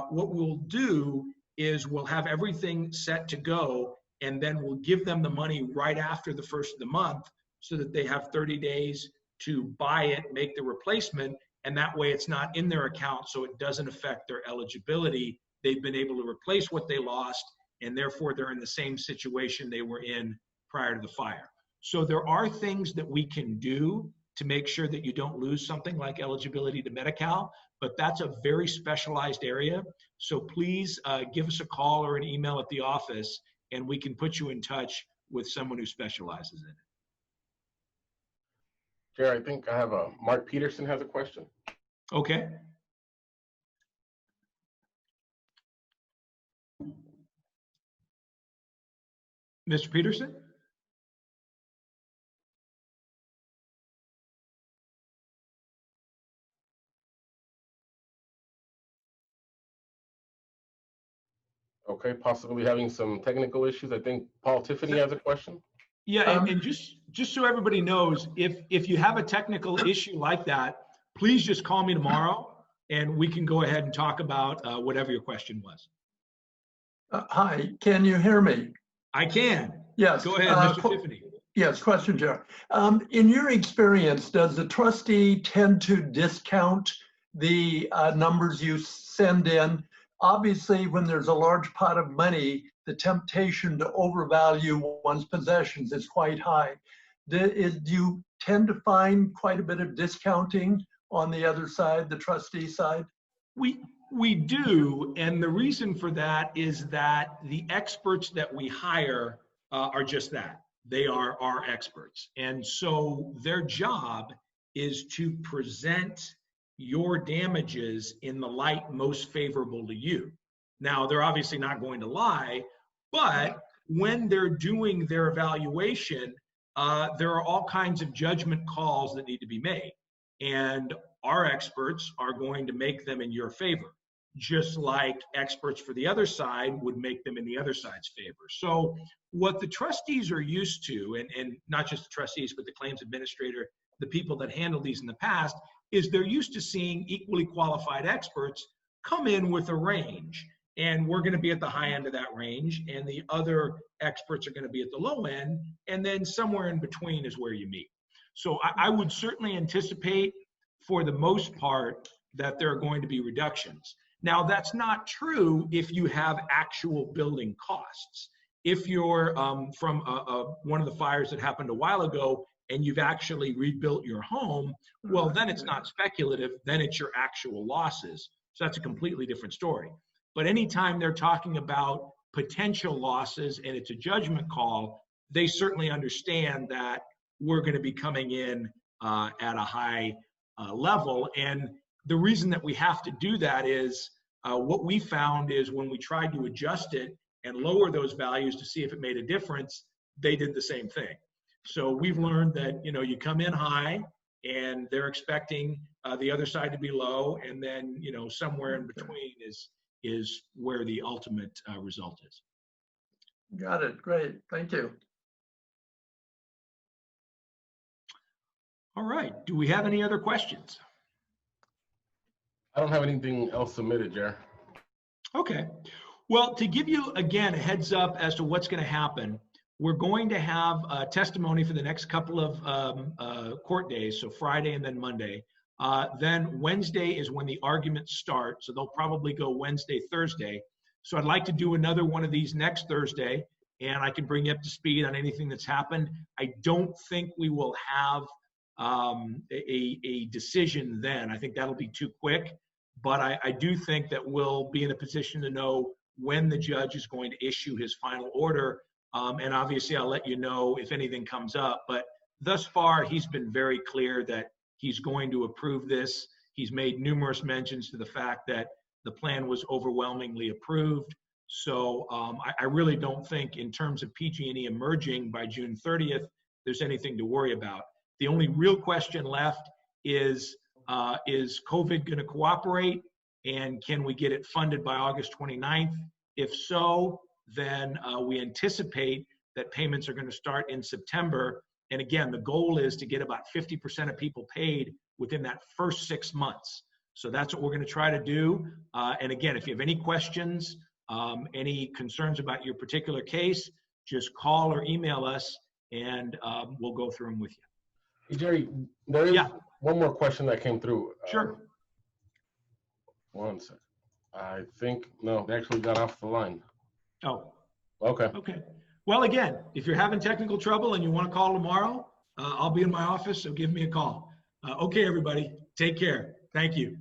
A: what we'll do is we'll have everything set to go, and then we'll give them the money right after the first of the month so that they have 30 days to buy it, make the replacement, and that way it's not in their account, so it doesn't affect their eligibility. They've been able to replace what they lost, and therefore they're in the same situation they were in prior to the fire. So there are things that we can do to make sure that you don't lose something like eligibility to Medi-Cal, but that's a very specialized area. So please give us a call or an email at the office, and we can put you in touch with someone who specializes in it.
D: Jerry, I think I have Mark Peterson has a question.
A: Okay. Mr. Peterson?
D: Okay, possibly having some technical issues. I think Paul Tiffany has a question.
A: Yeah, and just so everybody knows, if you have a technical issue like that, please just call me tomorrow, and we can go ahead and talk about whatever your question was.
M: Hi, can you hear me?
A: I can.
M: Yes.
A: Go ahead, Mr. Tiffany.
M: Yes, question, Jerry. In your experience, does the trustee tend to discount the numbers you send in? Obviously, when there's a large pot of money, the temptation to overvalue one's possessions is quite high. Do you tend to find quite a bit of discounting on the other side, the trustee side?
A: We do, and the reason for that is that the experts that we hire are just that. They are our experts. And so their job is to present your damages in the light most favorable to you. Now, they're obviously not going to lie, but when they're doing their evaluation, there are all kinds of judgment calls that need to be made. And our experts are going to make them in your favor. just like experts for the other side would make them in the other side's favor. So what the trustees are used to, and not just the trustees, but the claims administrator, the people that handled these in the past, is they're used to seeing equally qualified experts come in with a range. And we're going to be at the high end of that range, and the other experts are going to be at the low end, and then somewhere in between is where you meet. So I would certainly anticipate, for the most part, that there are going to be reductions. Now, that's not true if you have actual building costs. If you're from one of the fires that happened a while ago and you've actually rebuilt your home, well, then it's not speculative, then it's your actual losses. So that's a completely different story. But anytime they're talking about potential losses and it's a judgment call, they certainly understand that we're going to be coming in at a high level. And the reason that we have to do that is what we found is when we tried to adjust it and lower those values to see if it made a difference, they did the same thing. So we've learned that, you know, you come in high and they're expecting the other side to be low, and then, you know, somewhere in between is where the ultimate result is.
M: Got it. Great. Thank you.
A: All right. Do we have any other questions?
D: I don't have anything else submitted, Jer.
A: Okay. Well, to give you, again, a heads up as to what's going to happen, we're going to have testimony for the next couple of court days, so Friday and then Monday. Then Wednesday is when the arguments start, so they'll probably go Wednesday, Thursday. So I'd like to do another one of these next Thursday, and I can bring you up to speed on anything that's happened. I don't think we will have a decision then. I think that'll be too quick, but I do think that we'll be in a position to know when the judge is going to issue his final order. And obviously I'll let you know if anything comes up, but thus far he's been very clear that he's going to approve this. He's made numerous mentions to the fact that the plan was overwhelmingly approved. So I really don't think in terms of PG&E emerging by June 30th, there's anything to worry about. The only real question left is COVID going to cooperate, and can we get it funded by August 29th? If so, then we anticipate that payments are going to start in September. And again, the goal is to get about 50% of people paid within that first 6 months. So that's what we're going to try to do. And again, if you have any questions, any concerns about your particular case, just call or email us, and we'll go through them with you.
D: Hey, Jerry, there is one more question that came through.
A: Sure.
D: One second. I think, no, they actually got off the line.
A: Oh.
D: Okay.
A: Okay. Well, again, if you're having technical trouble and you want to call tomorrow, I'll be in my office, so give me a call. Okay, everybody, take care. Thank you.